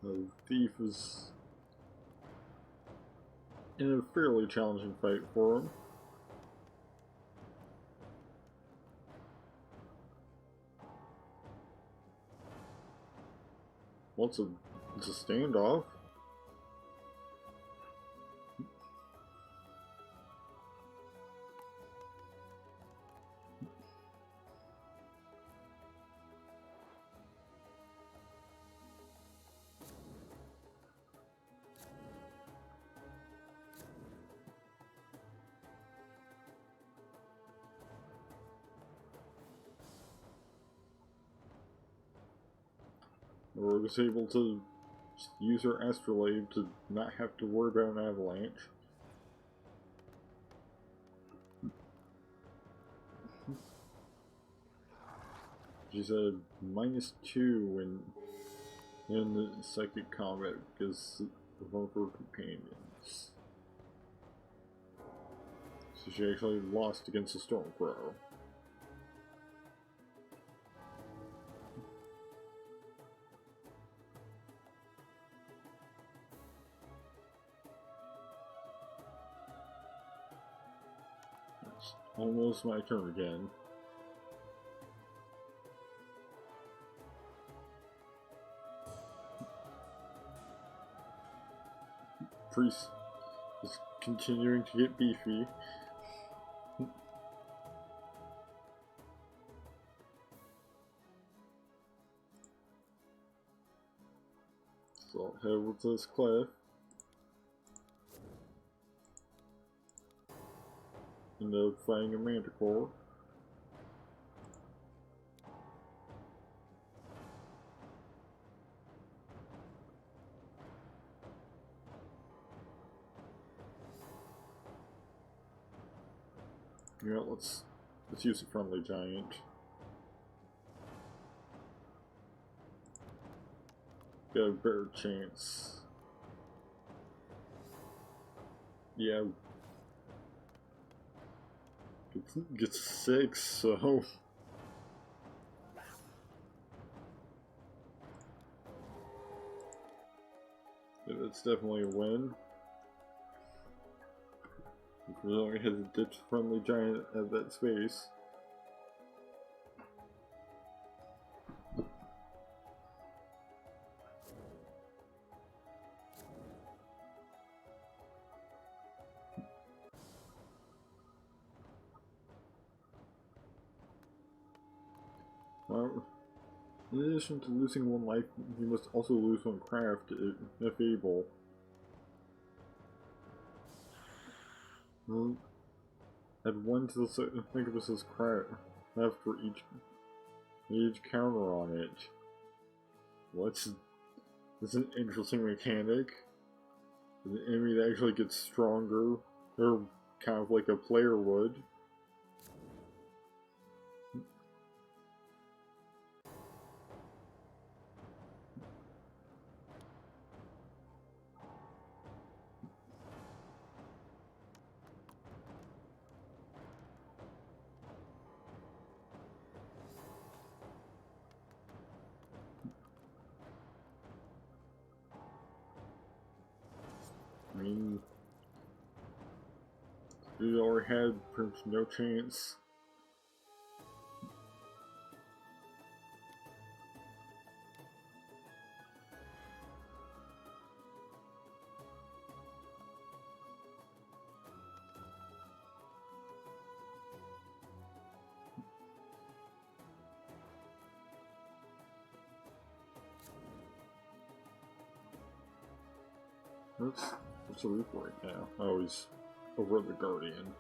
The thief is in a fairly challenging fight for him. It's a standoff. Or was able to use her astrolabe to not have to worry about an avalanche. She's a -2 in the psychic combat because of one of her companions. So she actually lost against the Stormcrow. Almost my turn again. priest is continuing to get beefy. So I'll head over to this cliff. End up fighting a manticore. Yeah, let's use a friendly giant. Got a better chance. Yeah. Gets 6, so yeah, that's definitely a win. If we only had a ditch friendly giant at that space. In addition to losing 1 life, you must also lose 1 craft if able. Well, add 1 to the Incubus's craft for each counter on it. Well, that's an interesting mechanic. The enemy that actually gets stronger, or kind of like a player would. I mean, we already had pretty much no chance. What's the roof right now? Oh, he's over the Guardian.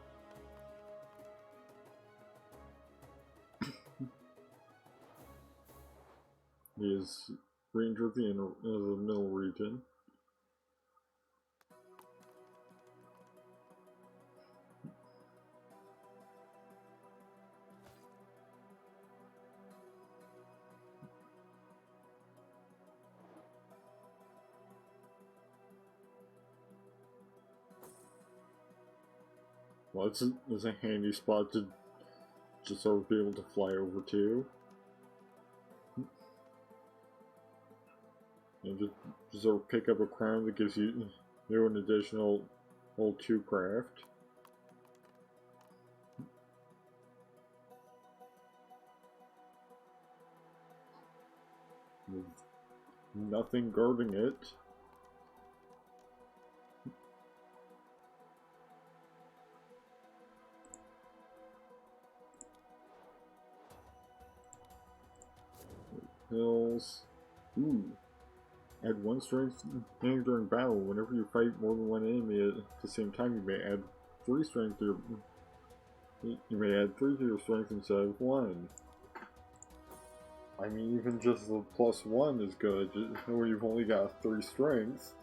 He is Ranger of the middle region. Well, it's a handy spot to just sort of be able to fly over to. And just sort of pick up a crown that gives you an additional 2 craft. With nothing guarding it. Hills. Ooh. Add 1 strength during battle. Whenever you fight more than 1 enemy at the same time, you may add 3 strength to your... You may add 3 to your strength instead of 1. I mean, even just the +1 is good, when you've only got 3 strength.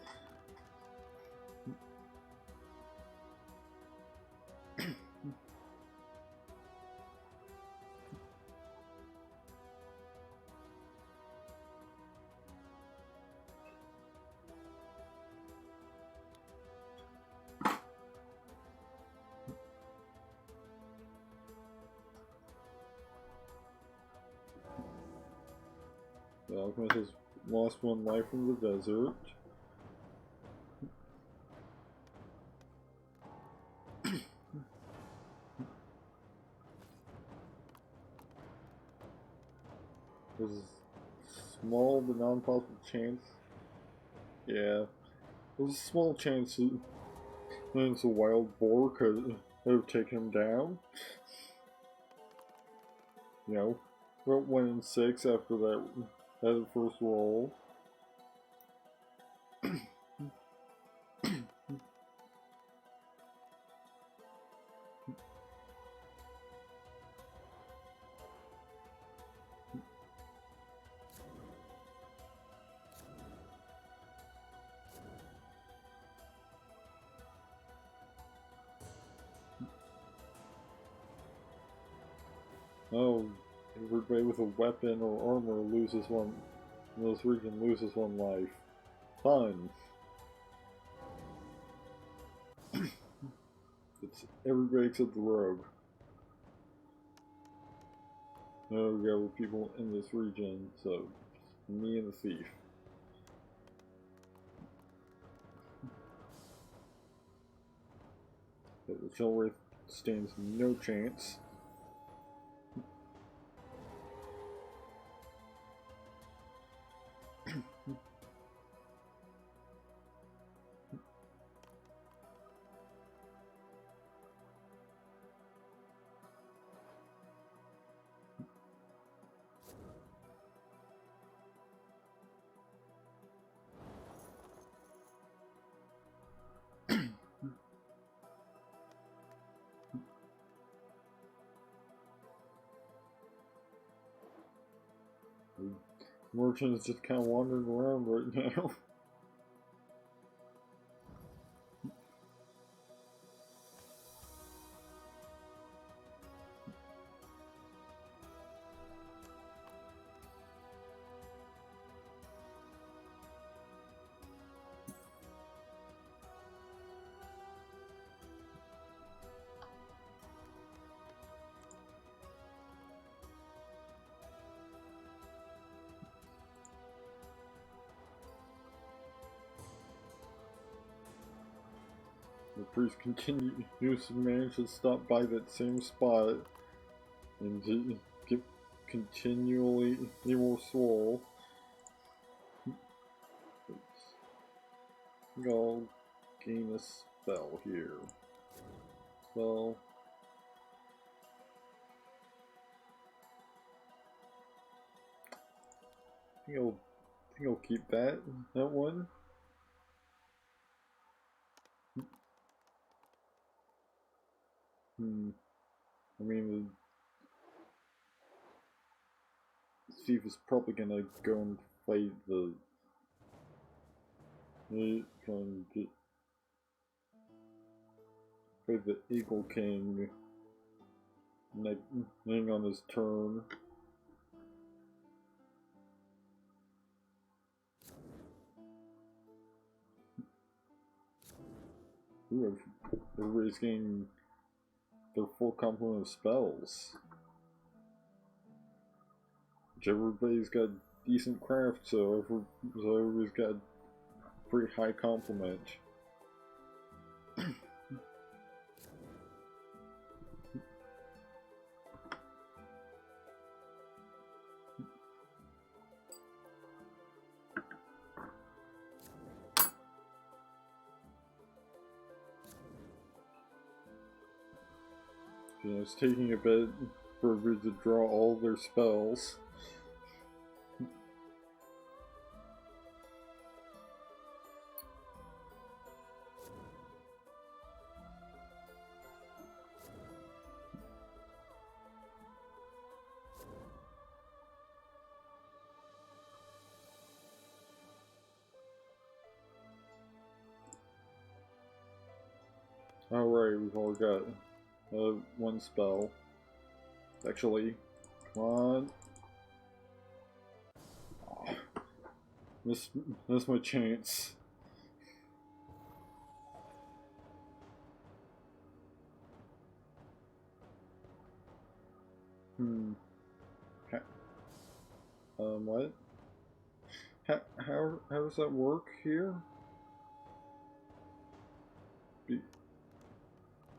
The alchemist has lost 1 life in the desert. There's a small but non-possible chance. Yeah. There's a small chance that it's a wild boar could have taken him down. You know, went 1 in 6 after that first roll. Oh, everybody with a weapon or armor loses one. In this region loses 1 life. Fun. It's everybody except the rogue. No, we got people in this region, so me and the thief. But the Chill stands no chance. Merchant is just kind of wandering around right now. The priest continues to manage to stop by that same spot and to get continually more soul. I'll gain a spell here. Spell. I think I'll keep that one. I mean, the thief is probably gonna go and fight the Eagle King on his turn. Ooh, everybody's getting their full complement of spells. Everybody's got decent craft, so everybody's got a pretty high complement. You know, it's taking a bit for everybody to draw all their spells. Alright, we've all got 1 spell. Actually, come on. Oh, missed my chance. What? How does that work here?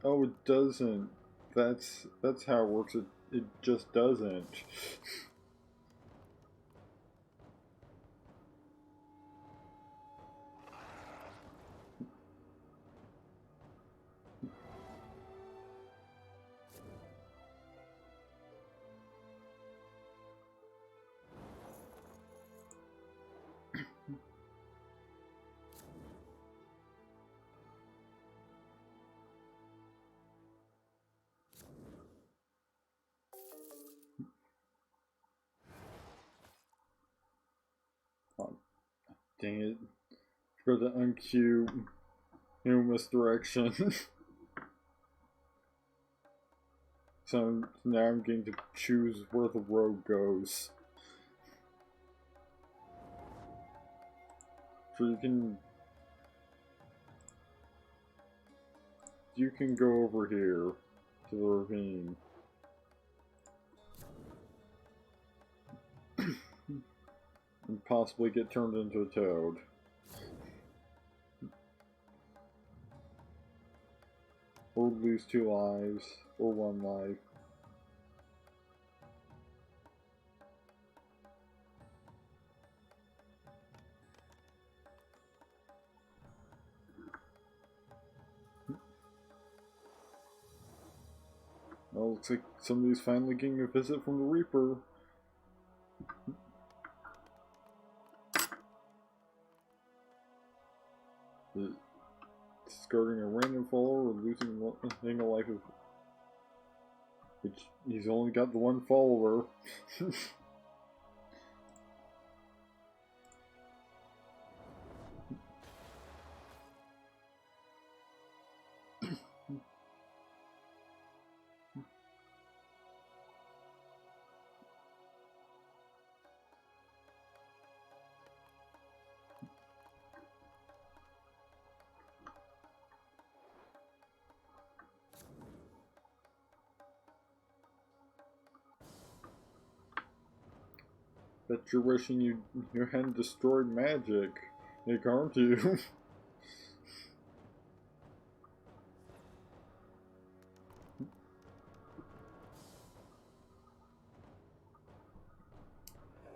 Oh, it doesn't. That's how it works. It just doesn't. Dang it. For the uncue misdirection. So now I'm getting to choose where the road goes. So you can go over here to the ravine. And possibly get turned into a toad. Or lose 2 lives, or 1 life. Well, looks like somebody's finally getting a visit from the Reaper. Discarding a random follower or losing a life of... Which, he's only got the 1 follower. Bet you're wishing you hadn't destroyed magic, Nick, aren't you?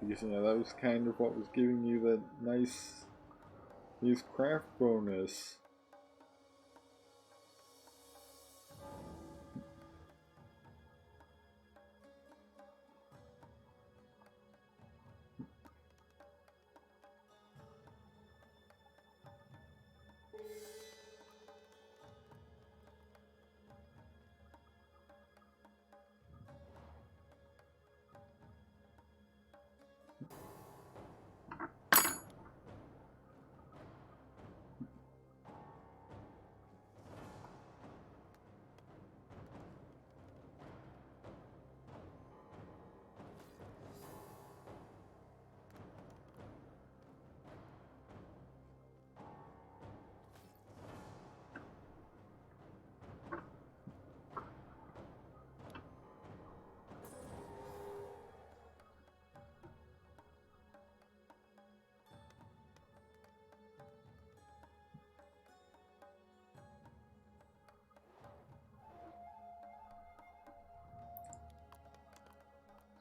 Because, you know, that was kind of what was giving you that nice craft bonus.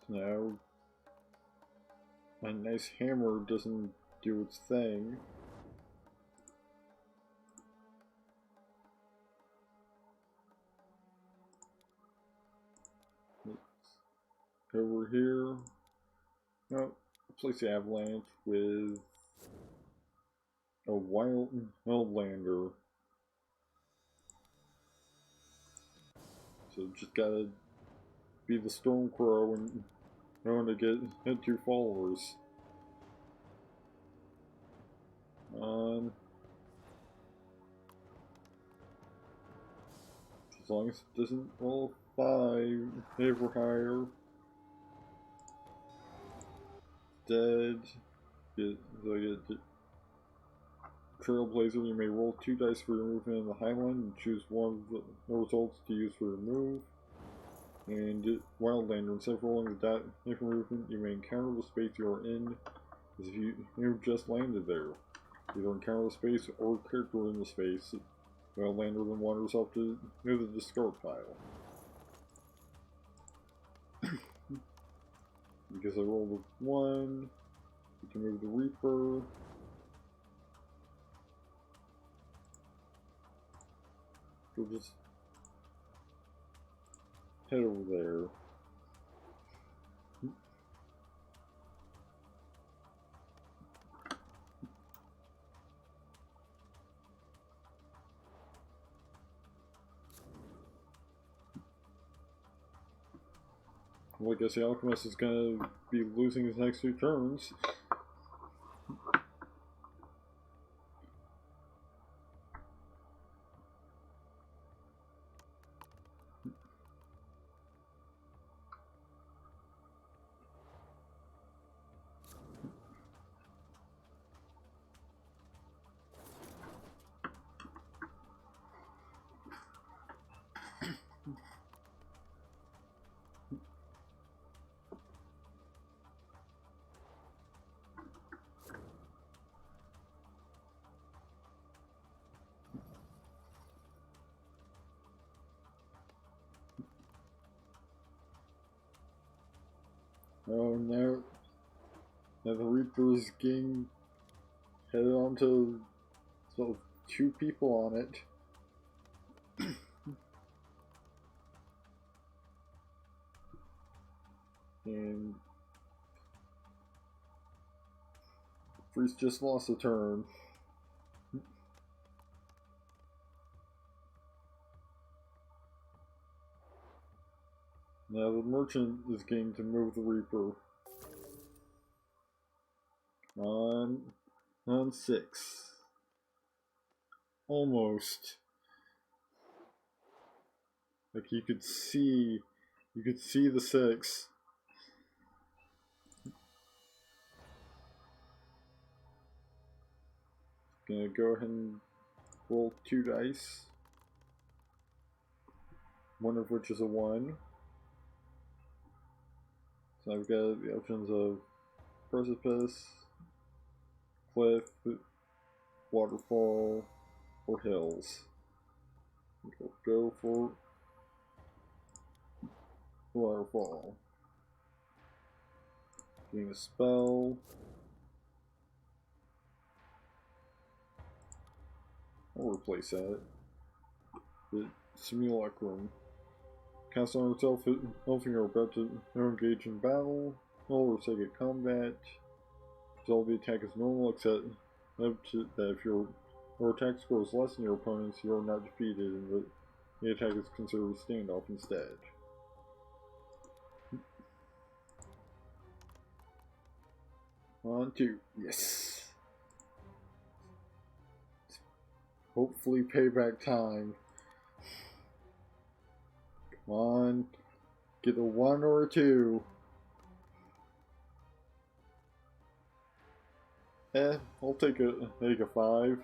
Now, my nice hammer doesn't do its thing. Let's go over here. No, replace the avalanche with a wildlander. So just gotta be the Stormcrow and knowing to hit 2 followers. As long as it doesn't roll 5 or higher. Dead. Get Trailblazer, you may roll 2 dice for your movement in the Highland and choose one of the results to use for your move. And Wildlander, instead of rolling the die for movement, you may encounter the space you are in as if you just landed there. Either encounter the space or character in the space. Wildlander then wanders off to near the discard pile. Because I rolled a 1, you can move the Reaper. We'll just head over there. Well, I guess the Alchemist is gonna be losing his next 2 turns. Oh no. Now the Reaper's getting headed onto so 2 people on it. And Priest just lost a turn. Now the merchant is getting to move the Reaper. On 6. Almost. Like you could see the 6. Gonna go ahead and roll 2 dice. One of which is a 1. So I've got the options of precipice, cliff, waterfall, or hills. We'll go for waterfall. Getting a spell. I'll replace that. The simulacrum. Cast on yourself if you're about to engage in battle, or second combat. Resolve the attack as normal, except that if your attack score is less than your opponent's, you are not defeated, and the attack is considered a standoff instead. On 2. Yes! Hopefully payback time. Come on. Get a 1 or a 2. I'll take a 5.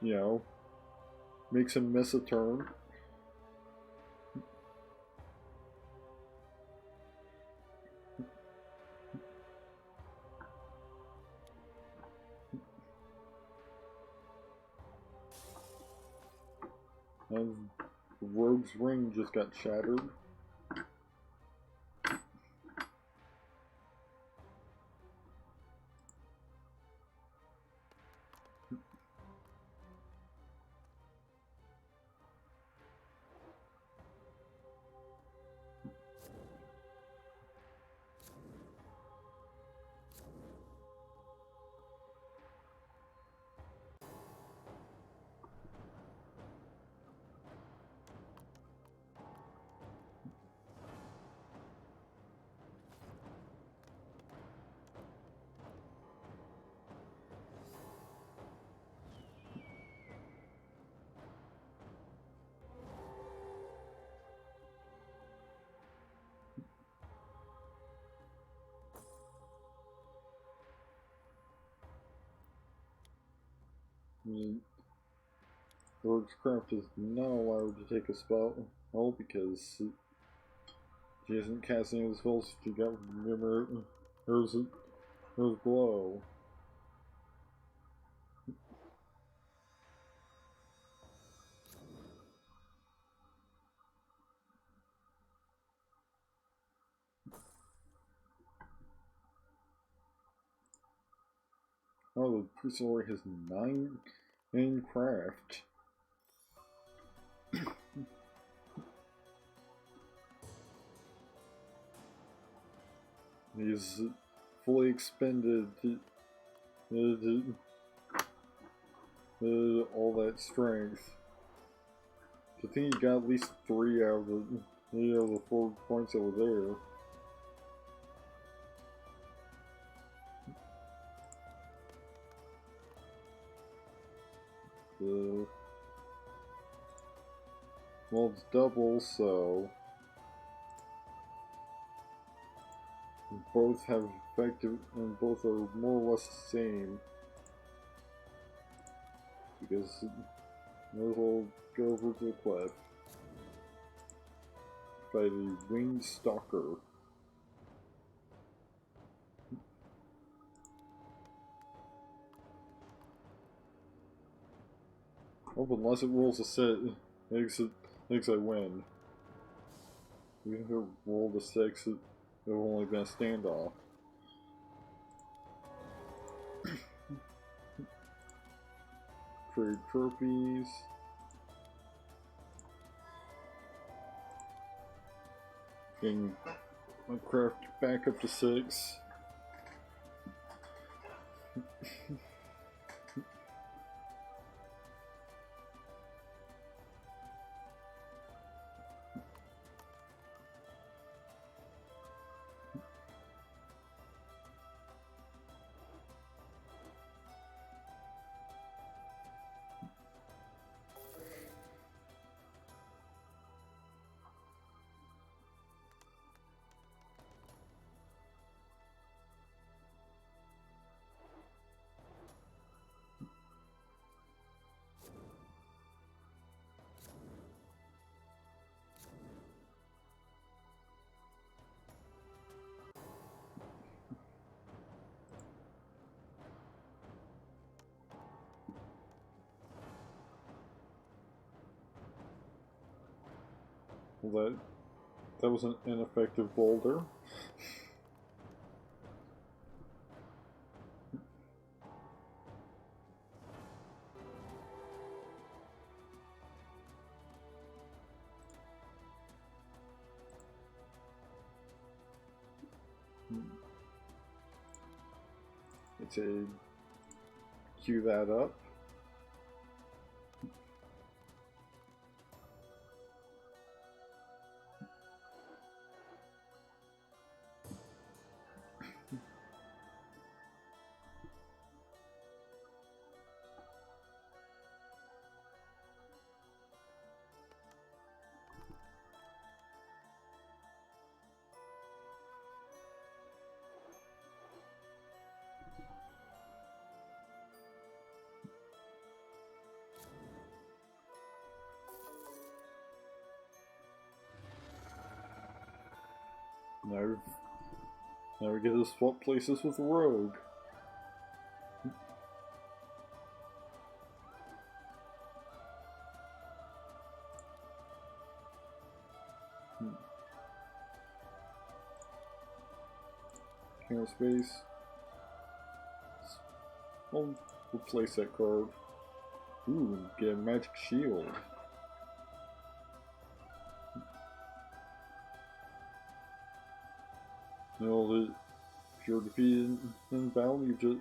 You know, makes him miss a turn. And the rogue's ring just got shattered. Rogue's Craft is not allowed to take a spell, because she hasn't cast any of the spells she got from hers glow. Oh, the priest already has 9 in craft. He's fully expended all that strength. I think he got at least 3 out of the 4 points that were there. Well, it's double, so both have effective, and both are more or less the same. Because those will go over to the cliff. Fight a winged stalker. Oh, but unless it rolls a set, makes I win. Even if it rolled a 6, it would have only been a standoff. Trade trophies. Getting my craft back up to 6. Well, that was an ineffective boulder. Let's queue that up. Now we get to swap places with the rogue. Camera space. I'll replace that card. Ooh, get a magic shield. You know that if you're defeated in battle, you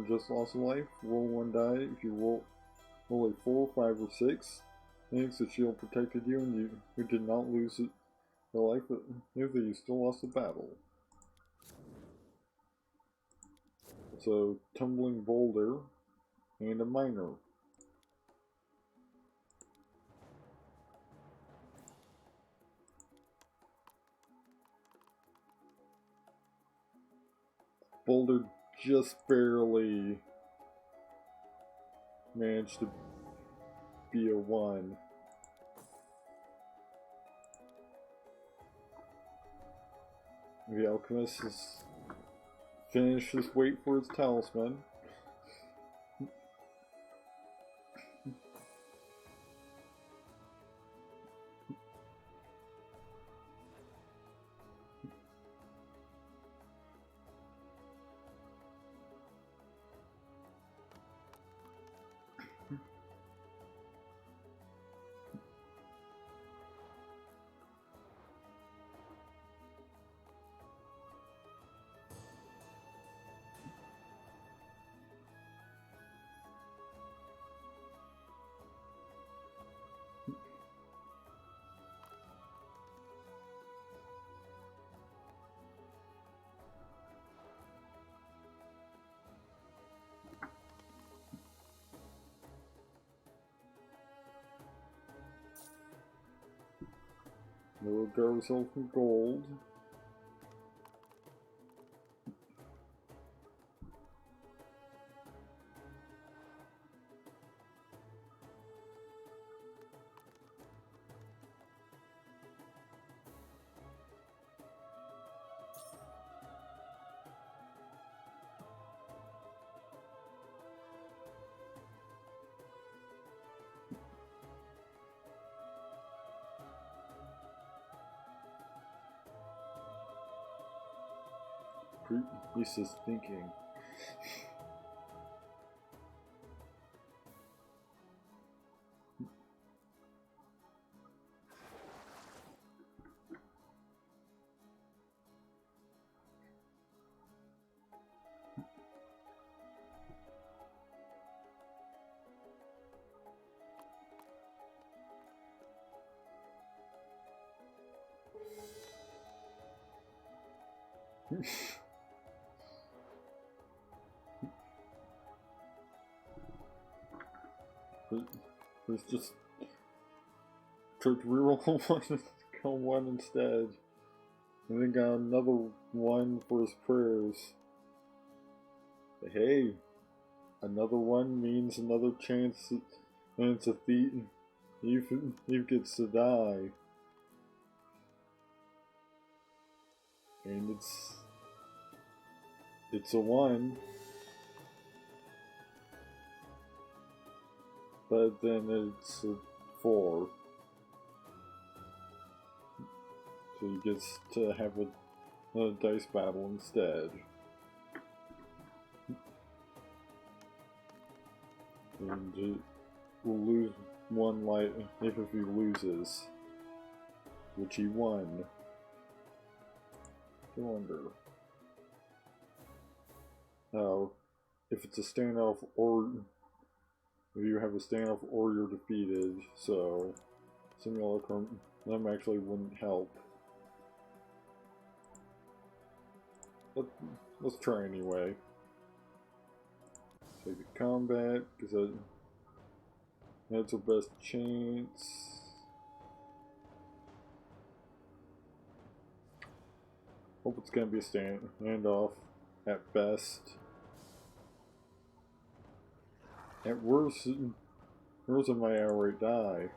just lost a life. Roll 1 die. If you roll a 4, 5, or 6, thanks, the shield protected you, and you did not lose your life. But if you still lost the battle. It's a tumbling boulder and a miner. Boulder just barely managed to be a 1. The alchemist has finished his wait for his talisman. We'll grab ourselves some gold. He's just thinking. It's just took reroll one, call one instead, and then got another one for his prayers. But hey, another one means another chance, and it's a thief. Eve gets to die, and it's a 1. But then it's a 4. So he gets to have a dice battle instead. And he will lose 1 life if he loses. Which he won. I wonder. Now, if it's a standoff or you have a standoff or you're defeated, so Simulacrum, them actually wouldn't help. Let's try anyway. Take the combat, because that's our best chance. Hope it's gonna be a standoff at best. At worst, Rosa might outright die.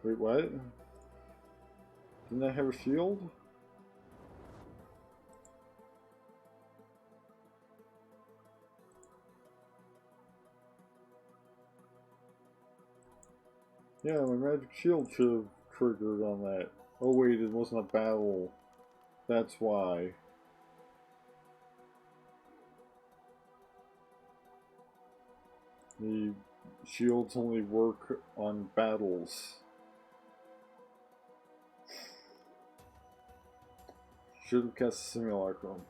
Wait, what? Didn't I have a shield? Yeah, my magic shield should have triggered on that. Oh wait, it wasn't a battle. That's why. The shields only work on battles. Should have cast a Simulacrum.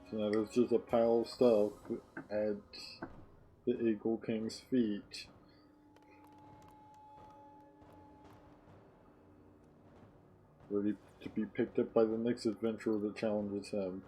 So now there's just a pile of stuff at the Eagle King's feet. Ready to be picked up by the next adventurer that challenges him.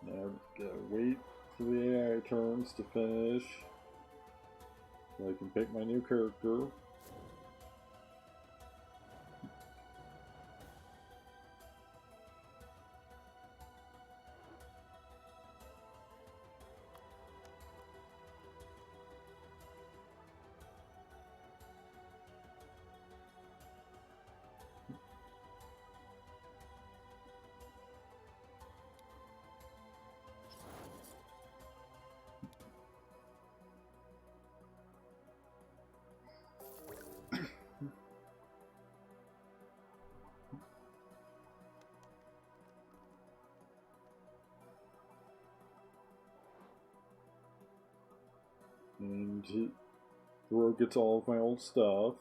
Now gotta wait for the AI turns to finish so I can pick my new character. And the road gets all of my old stuff.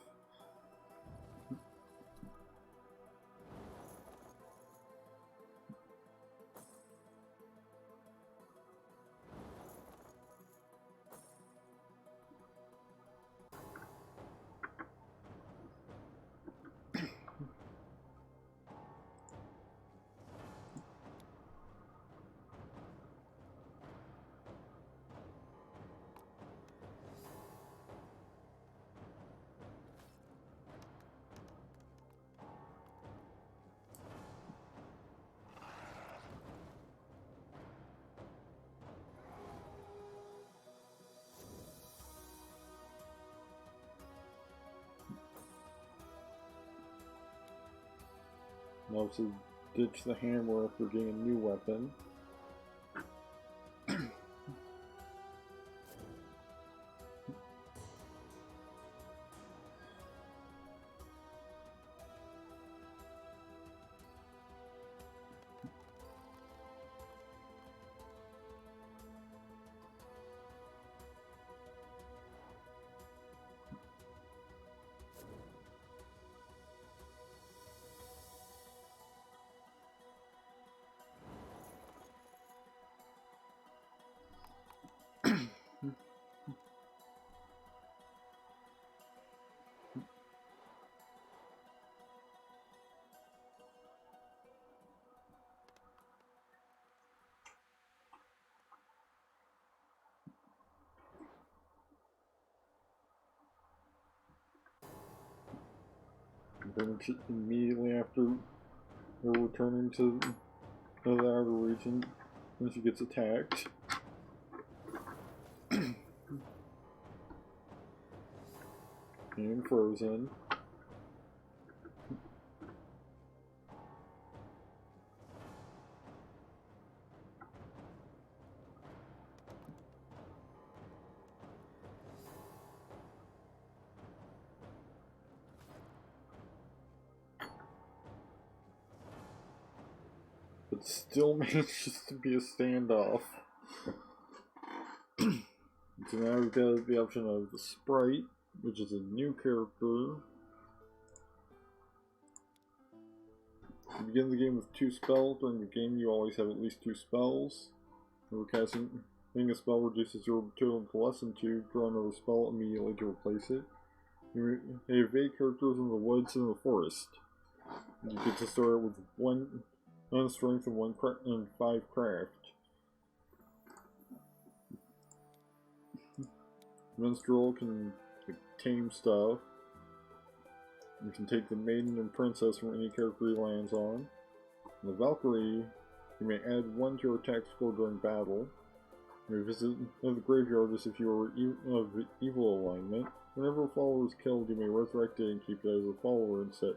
Now to ditch the hammer after getting a new weapon. Then immediately after we're returning to the outer region, when she gets attacked. And frozen. But still manages to be a standoff. So now we've got the option of the Sprite, which is a new character. You begin the game with 2 spells. During the game, you always have at least 2 spells. When casting a spell reduces your total to less than 2. Draw another spell immediately to replace it. You may evade characters in the woods and the forest. You get to start with 1 strength and 5 craft. Minstrel can tame stuff. You can take the maiden and princess from any character he lands on. And the Valkyrie, you may add 1 to your attack score during battle. You may visit the graveyard as if you were of evil alignment. Whenever a follower is killed, you may resurrect it and keep it as a follower instead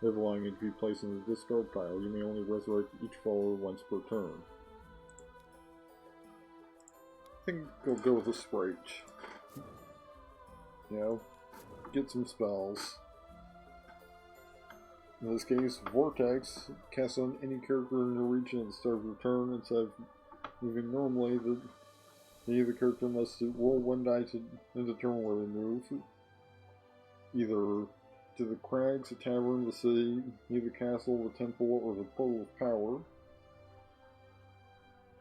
of allowing it to be placed in the discard pile. You may only resurrect each follower once per turn. I think I'll go with a Sprite. You know, get some spells. In this case, Vortex, cast on any character in your region at the start of your turn. Instead of moving normally, the character must roll 1 die to determine where they move. Either to the crags, the tavern, the city, the castle, the temple, or the portal of power.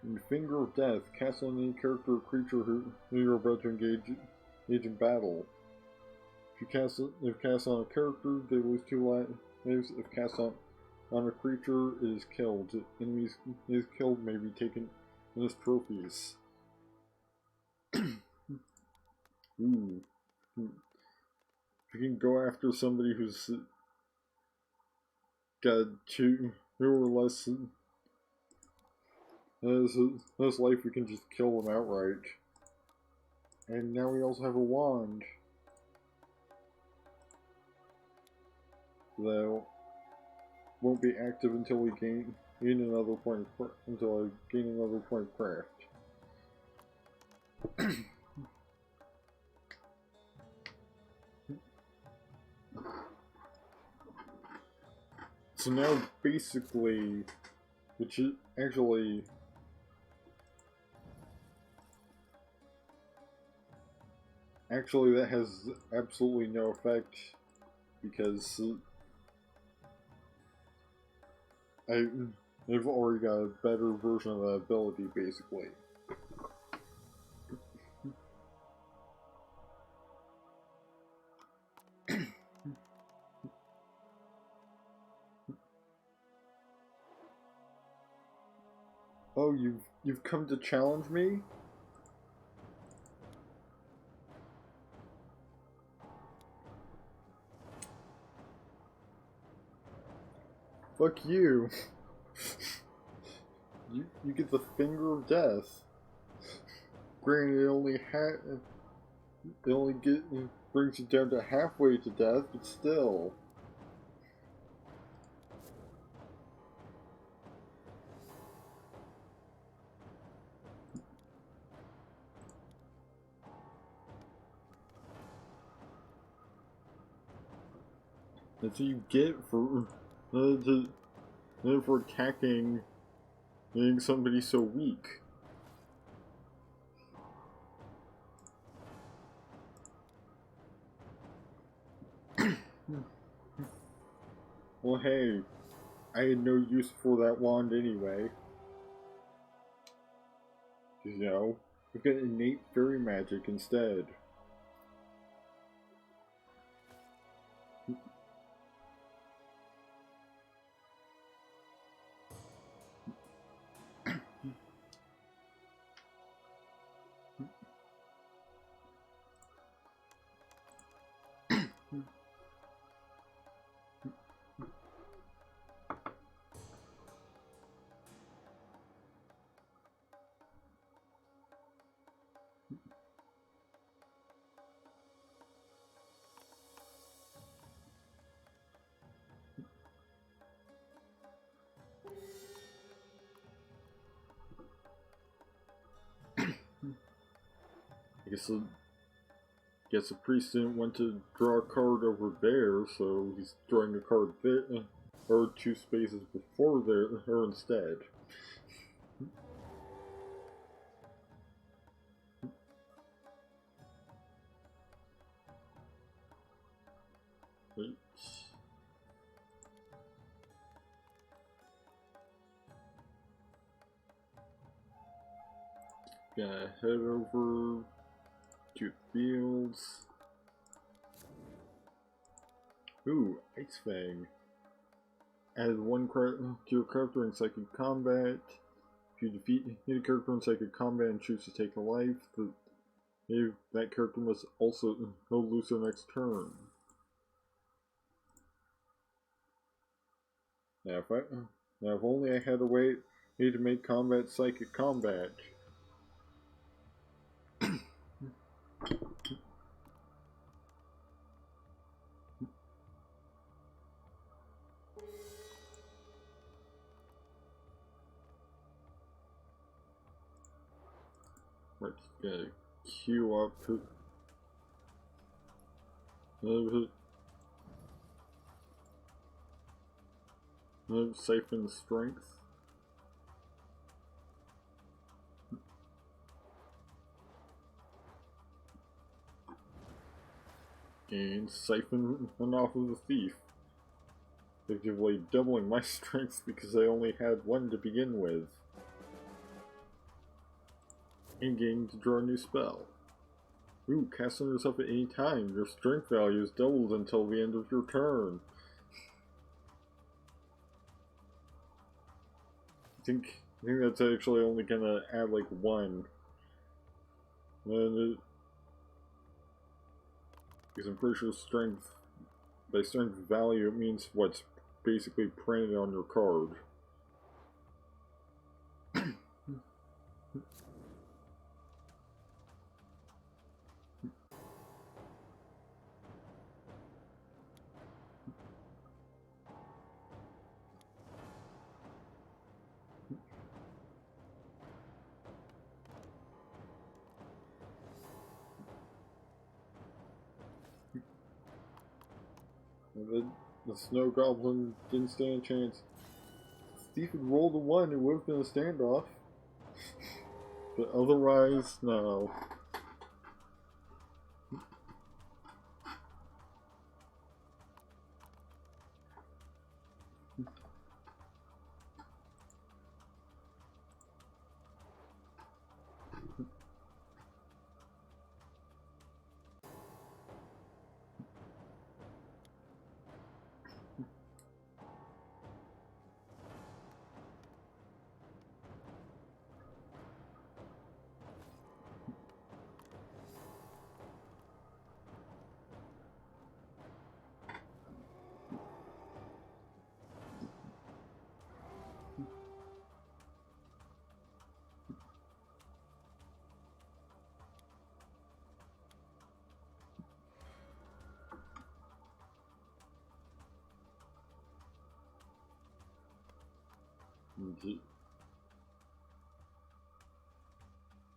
And Finger of Death, cast on any character or creature who you're about to engage in battle. If cast on a character, they lose 2 lives. If cast on a creature, it is killed. Enemies killed may be taken as trophies. Ooh. If you can go after somebody who's got 2 or less as life, we can just kill them outright. And now we also have a wand. That won't be active until we gain another point of craft. So now basically, which is actually Actually, that has absolutely no effect because I've already got a better version of that ability, basically. Oh, you've come to challenge me? Fuck you. You get the finger of death. Granted, it only brings you down to halfway to death, but still. That's what you get for attacking, making somebody so weak. Well, hey, I had no use for that wand anyway. You know, I've got innate fairy magic instead. Guess the priest didn't want to draw a card over there, so he's drawing a card there, or 2 spaces before there, or instead. Gonna head over to fields. Ooh, Ice Fang. Add 1 to your character in Psychic Combat. If you defeat a character in Psychic Combat and choose to take a life, that character must also lose their next turn. Now if only I had a way to make combat Psychic Combat. Let's gotta queue up. Siphon Strength. And Siphon off of the Thief. Effectively doubling my strength because I only had 1 to begin with. And getting to draw a new spell. Ooh, cast on yourself at any time. Your strength value is doubled until the end of your turn. I think that's actually only gonna add like 1. And because I'm pretty sure by strength value, it means what's basically printed on your card. The Snow Goblin didn't stand a chance. If Steve had rolled a 1, it would have been a standoff. But otherwise, no.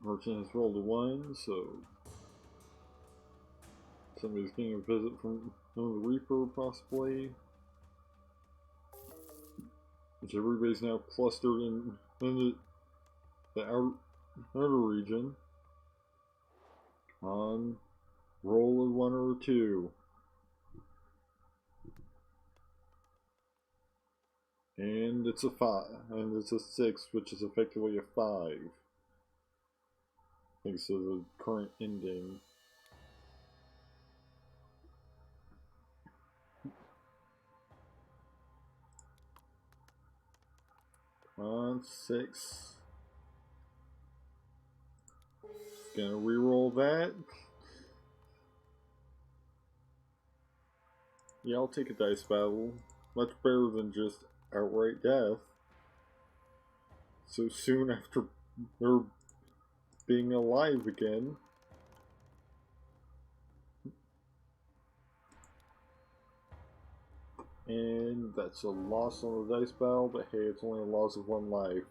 Merchant has rolled a 1, so somebody's getting a visit from the Reaper, possibly. Which everybody's now clustered in the outer region. On roll a 1 or a 2. And it's a 5, and it's a 6, which is effectively a 5. Thanks to the current ending. On 6. Gonna reroll that. Yeah, I'll take a dice battle. Much better than just outright death. So soon after her being alive again. And that's a loss on the dice battle, but hey, it's only a loss of 1 life.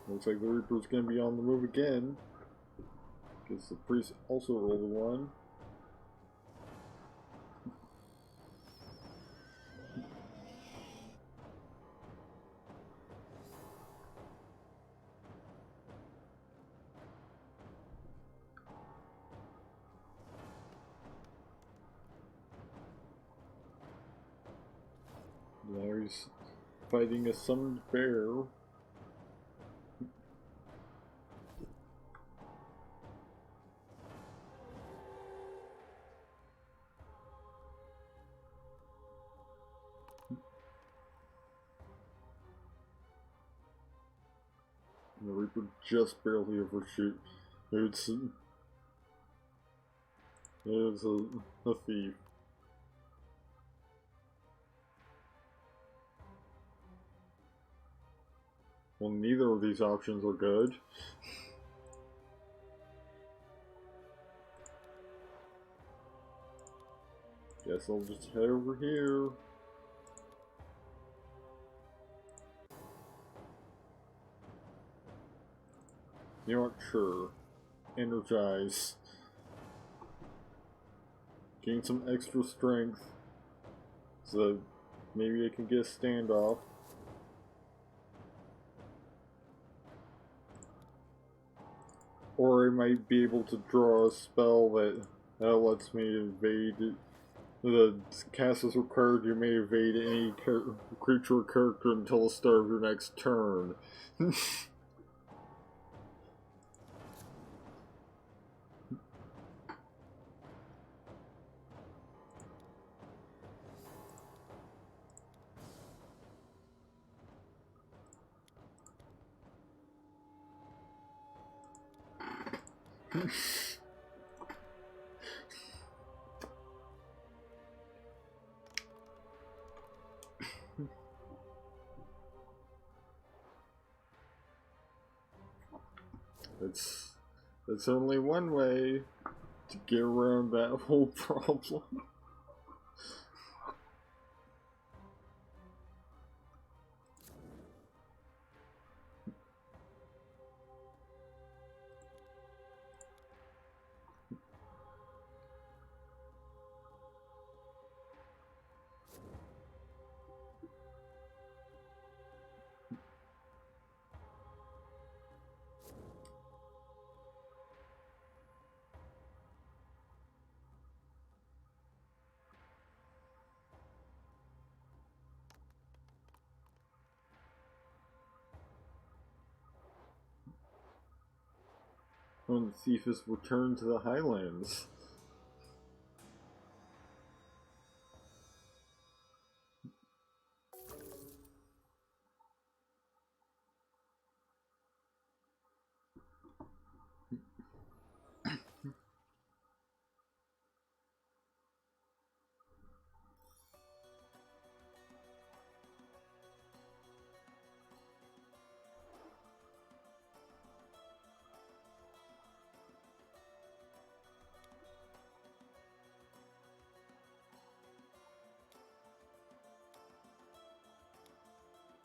Looks like the Reaper's gonna be on the move again. Because the priest also rolled a 1. Now he's fighting a summoned bear. And the Reaper just barely overshoot. It's a thief. Well, neither of these options are good. Guess I'll just head over here. You know what? Sure. Energize. Gain some extra strength. So maybe I can get a standoff. Or I might be able to draw a spell that lets me evade. The cast is required, you may evade any creature or character until the start of your next turn. It's only one way to get around that whole problem. When the thief is returned to the Highlands.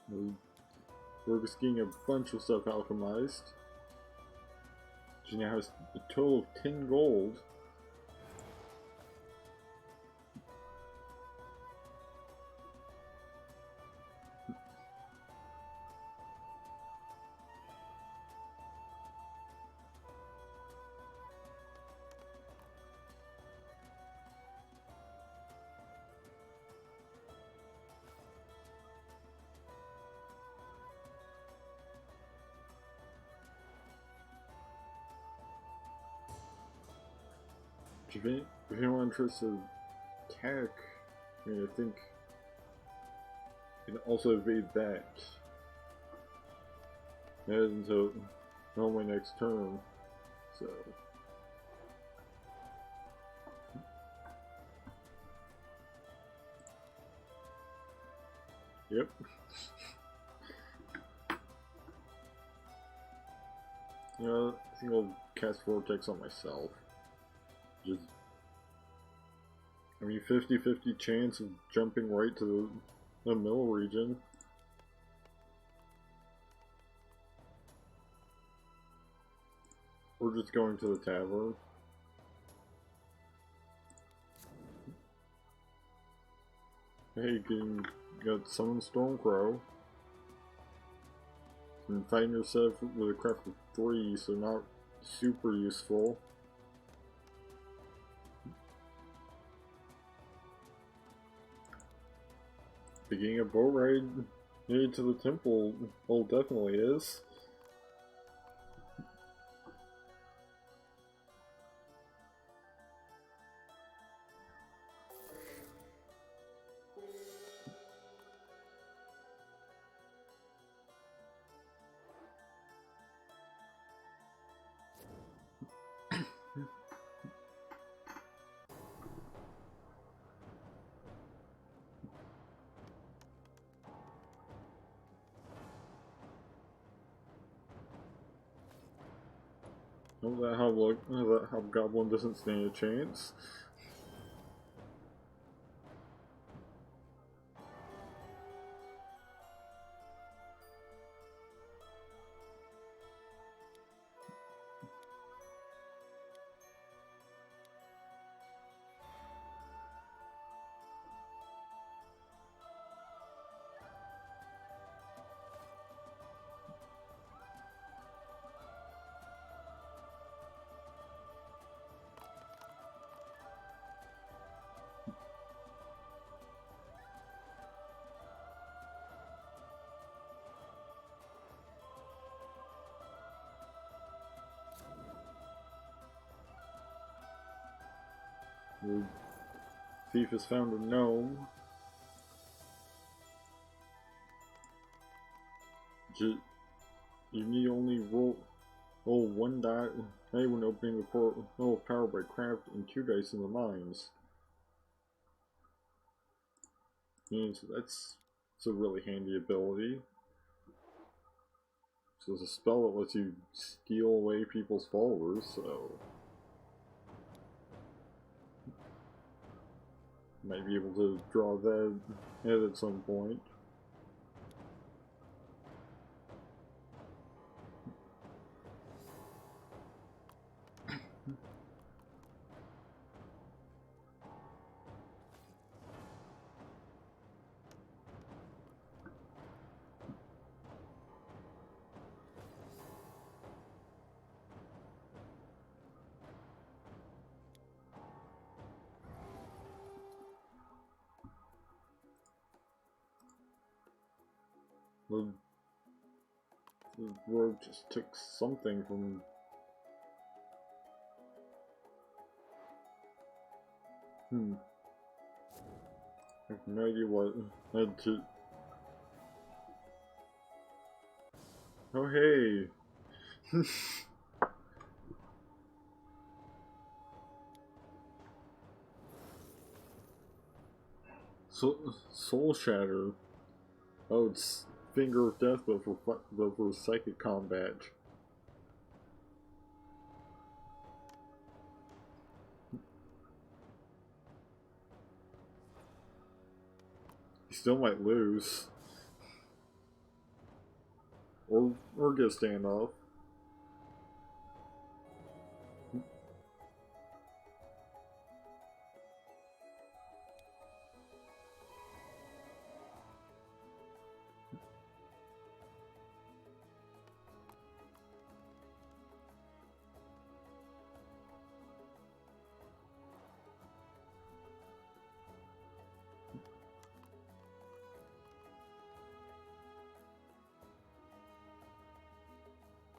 We're just getting a bunch of stuff alchemized. She now has a total of 10 gold. If anyone tries to attack, I mean, I think you can also evade that. That isn't until my next turn, so. Yep. You know, I think I'll cast Vortex on myself. Just, I mean, 50-50 chance of jumping right to the middle region. We're just going to the tavern. Hey, you got summon Stormcrow. And fighting yourself with a craft of 3, so not super useful. Beginning a boat ride needed to the temple, well, definitely is. That Hobgoblin doesn't stand a chance. The thief has found a gnome. You need only roll 1 die when opening the portal powered by craft and 2 dice in the mines. And so that's a really handy ability. So it's a spell that lets you steal away people's followers, so might be able to draw that at some point. The rogue just took something from... I have no idea what I had to... Oh hey! Soul Shatter. Oh, it's Finger of Death, but for psychic combat. You still might lose. or get standoff.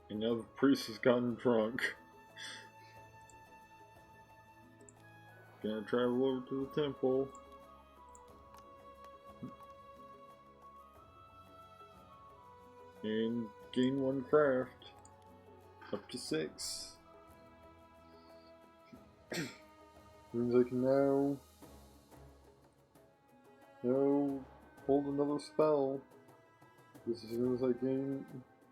And now the priest has gotten drunk. Gonna travel over to the temple. And gain 1 craft. Up to 6. Means I can now hold another spell. As soon as I gain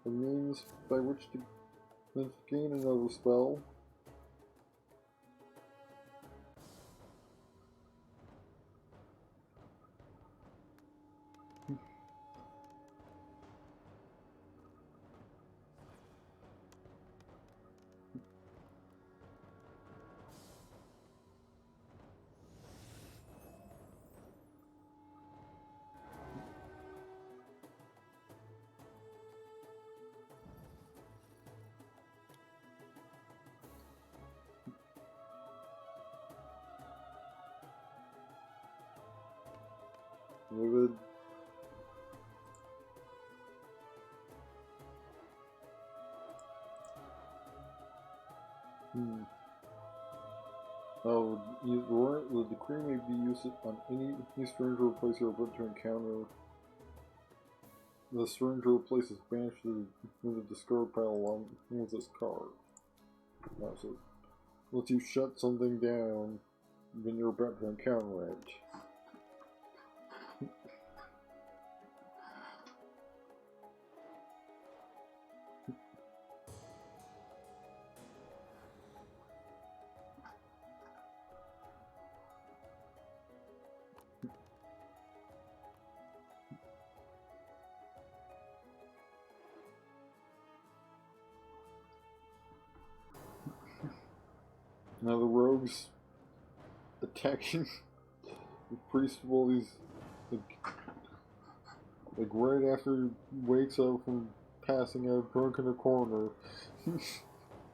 a means by which to gain another spell. Vivid. Oh, the decree may be used on any stranger or place you are about to encounter. The stranger or place is banished to the discard pile along with this card. So it lets you shut something down when you're about to encounter it. Now the rogues attacking the priest of all these, like right after he wakes up from passing out drunk in a corner.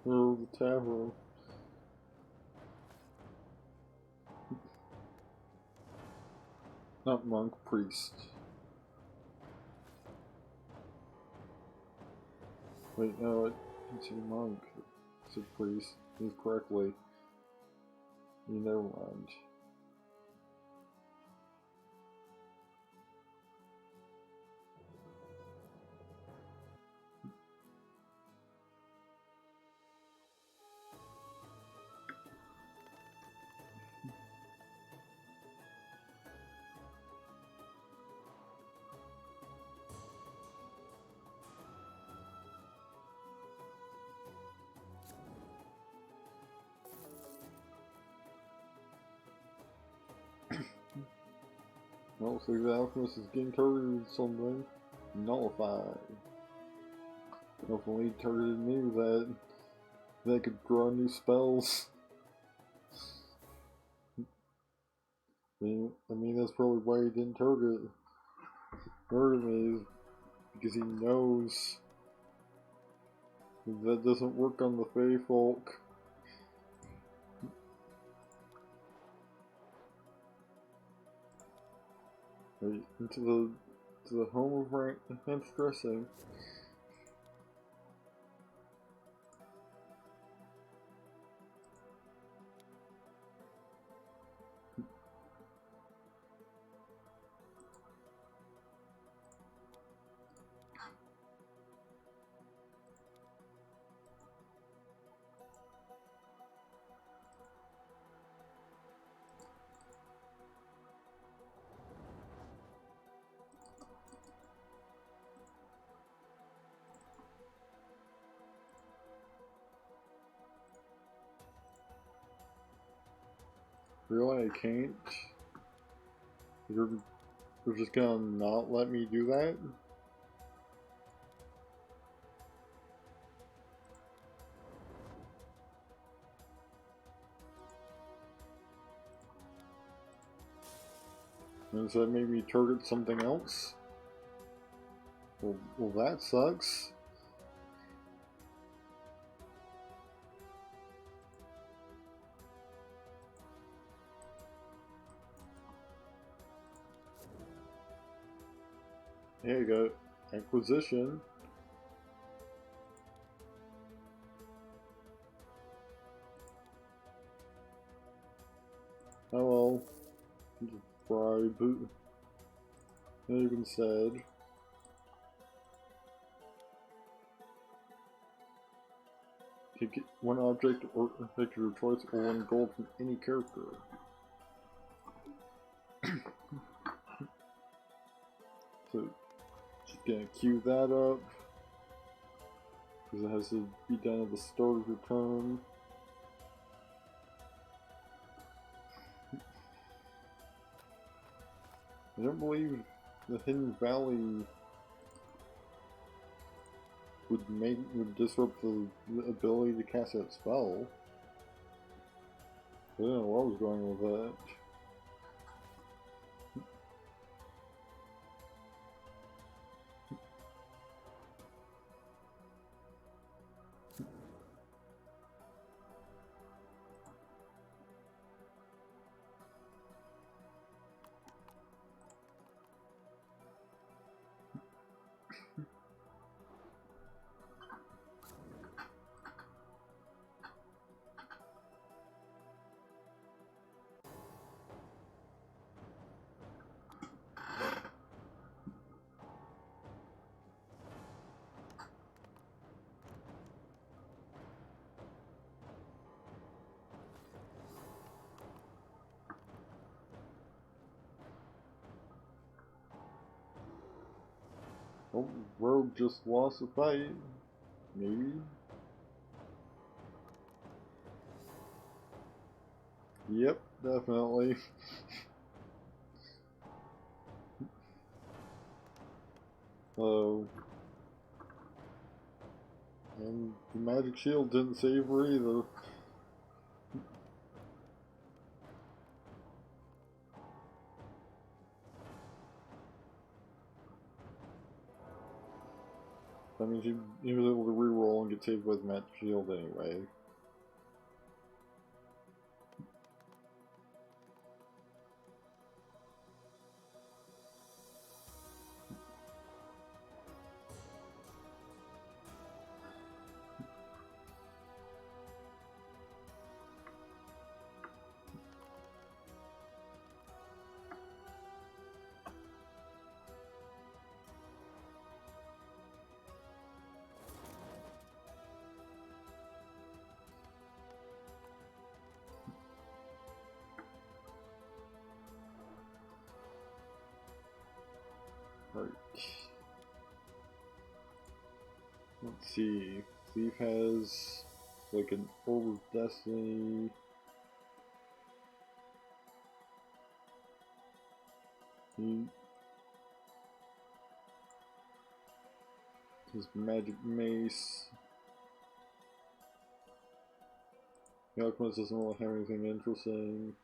Or the tavern. Not monk, priest. Wait, no, it's a monk. It's a priest. He's correctly. You never mind. Well, looks like the alchemist is getting targeted with something. Nullified. Hopefully he targeted me with that. That could draw new spells. I mean that's probably why he didn't target me, is because he knows that doesn't work on the Fey folk. Right, into the home of rank and stressing. Really, I can't? You're just gonna not let me do that? Does that make me target something else? Well, that sucks. There you go. Acquisition. Oh well. Bribe. Not even said. Take one object or pick your choice or one gold from any character. So, just gonna queue that up. Because it has to be done at the start of your turn. I don't believe the Hidden Valley would disrupt the ability to cast that spell. I don't know where I was going with that. Oh, Rogue just lost a fight. Maybe? Yep, definitely. Oh. And the magic shield didn't save her either. That means he was able to reroll and get saved by the magic shield anyway. Right. Let's see. Thief has like an Orb of Destiny. His magic mace. The Alchemist doesn't really have anything interesting.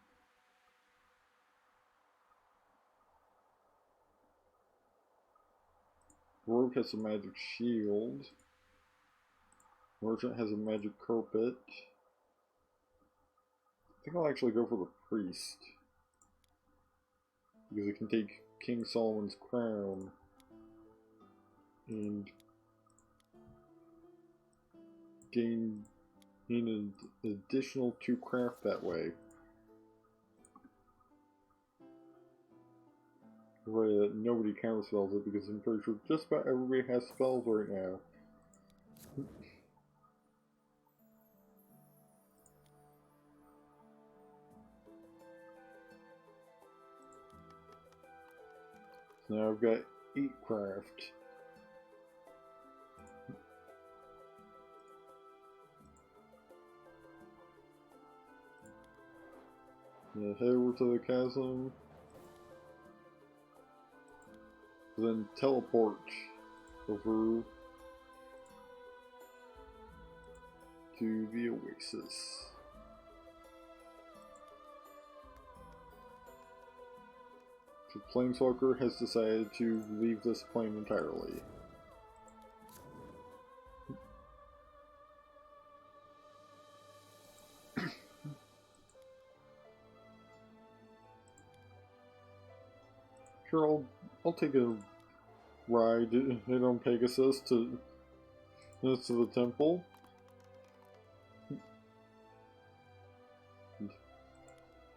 Rogue has a magic shield. Merchant has a magic carpet. I think I'll actually go for the priest. Because it can take King Solomon's crown and gain an additional 2 craft that way. Right, that nobody counterspells it because I'm pretty sure just about everybody has spells right now. So now I've got 8 craft. Yeah, head over to the chasm. Then teleport over to the oasis. The Planeswalker has decided to leave this plane entirely. Sure, I'll take a ride on Pegasus to the temple.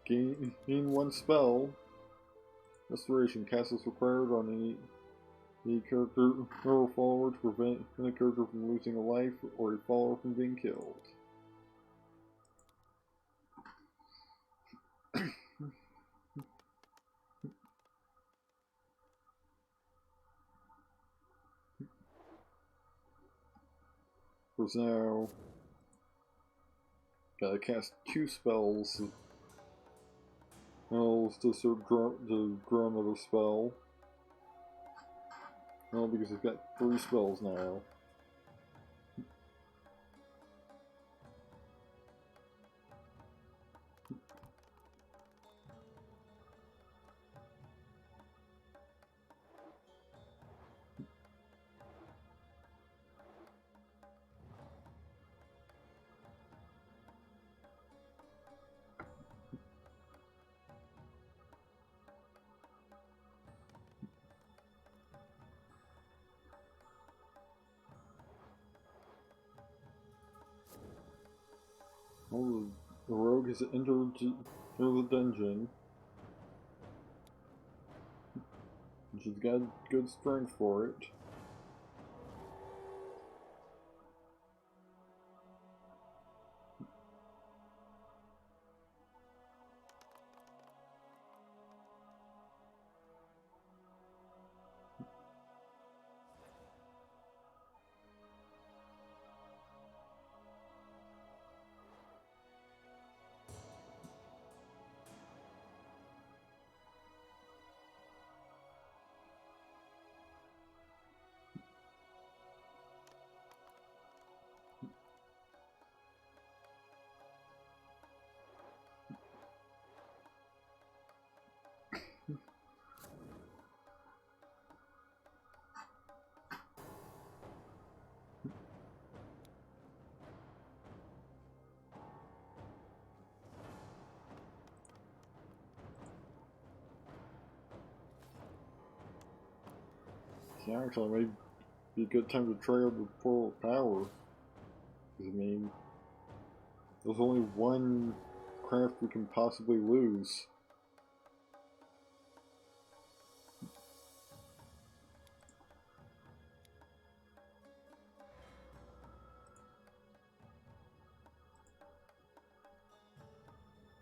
Gain one spell. Restoration cast is required on any character or follower to prevent any character from losing a life or a follower from being killed. Whereas now, gotta cast 2 spells. I'll just draw another spell. No, because I've got 3 spells now. Oh, the rogue has entered the dungeon. She's got good strength for it. Yeah, actually, maybe be a good time to try out the Portal of Power. Because, I mean, there's only one craft we can possibly lose.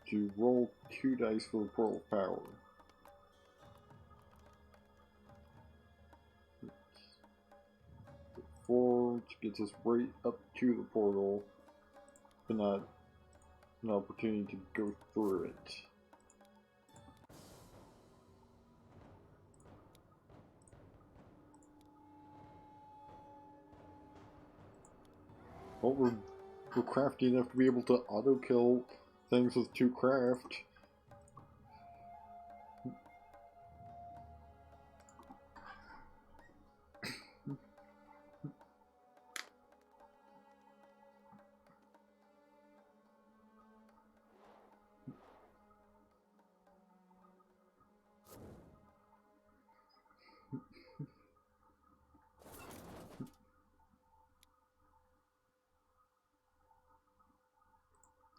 To roll 2 dice for the Portal of Power. Four gets us right up to the portal, but not an opportunity to go through it. Well, we're crafty enough to be able to auto-kill things with 2 craft.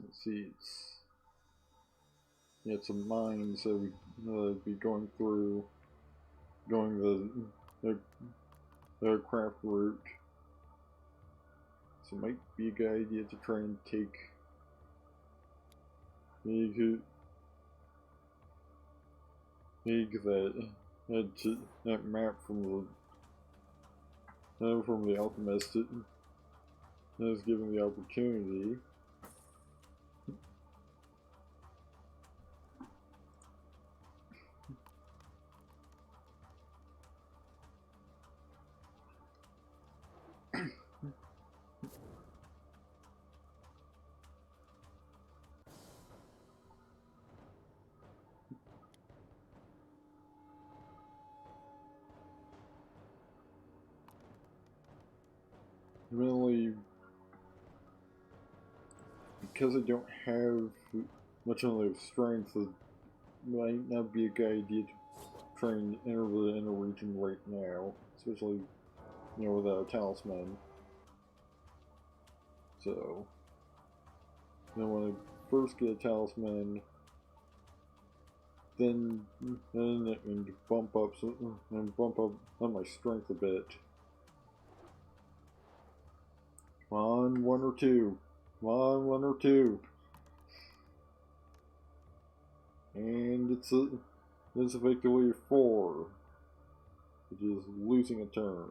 Let's see, it's a mine, so we be going through, the craft route. So it might be a good idea to try and take that map from the alchemist. It is given the opportunity. Mainly because I don't have much of strength, it might not be a good idea to try and enter the inner region right now, especially, you know, without a talisman. So, then when I first get a talisman, then and bump up on my strength a bit. Come on, one or two. Come on, one or two. And it's effectively 4, which is losing a turn.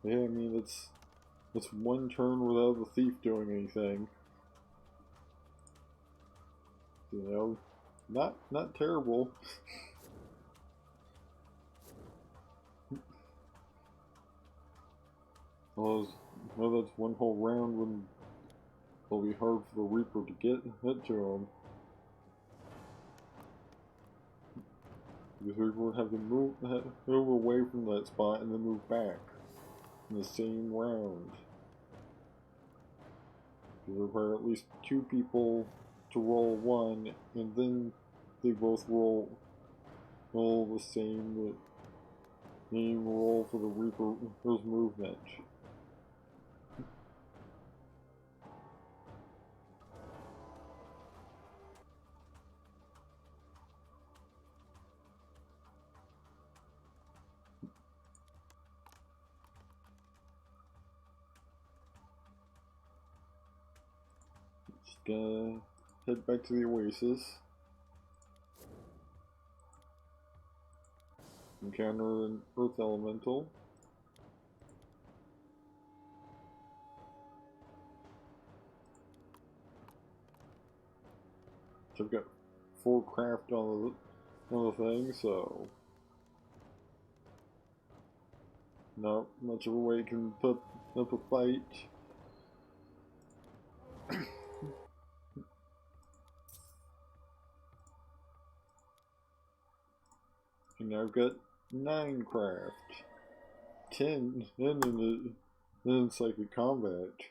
Yeah, I mean it's one turn without the thief doing anything. You know, not terrible. Well, that's one whole round when it'll be hard for the Reaper to get to him. Because Reaper would have to move away from that spot and then move back in the same round. You require at least 2 people to roll 1, and then they both roll the same roll for the Reaper's movement. Just gonna head back to the Oasis. Encounter an Earth Elemental. So I've got 4 craft on the thing, so not much of a way can put up a fight. And now I've got 9 craft. 10 in psychic combat.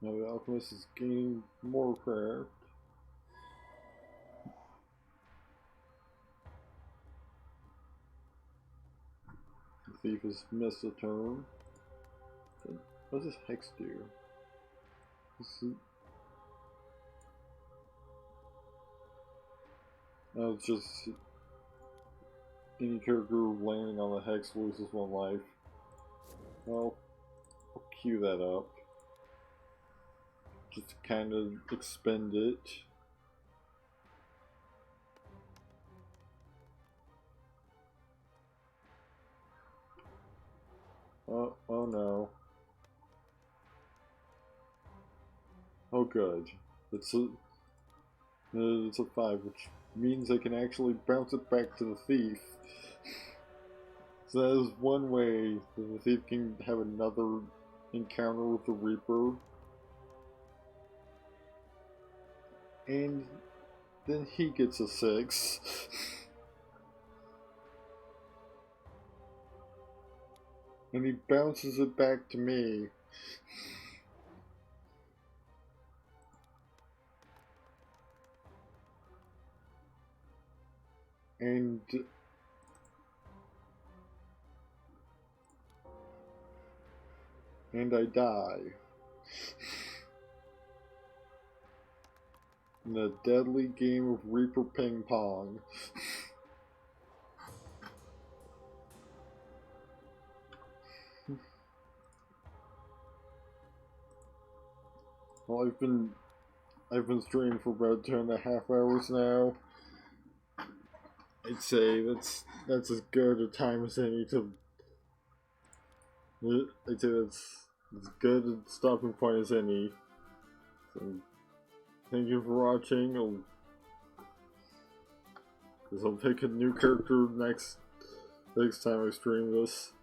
Now the Alchemist is gaining more craft. The Thief has missed a turn. What does Hex do? It's just any character landing on the Hex loses 1 life. Well, I'll queue that up. Just to kind of expend it. Oh no. Oh good. It's a 5, which means I can actually bounce it back to the Thief. So that is one way that the Thief can have another encounter with the Reaper. And then he gets a 6. And he bounces it back to me. And I die. In a deadly game of Reaper Ping Pong. Well, I've been streaming for about 2.5 hours now. I'd say that's as good a time as any to. I'd say that's as good a stopping point as any. So, thank you for watching. I'll pick a new character next time I stream this.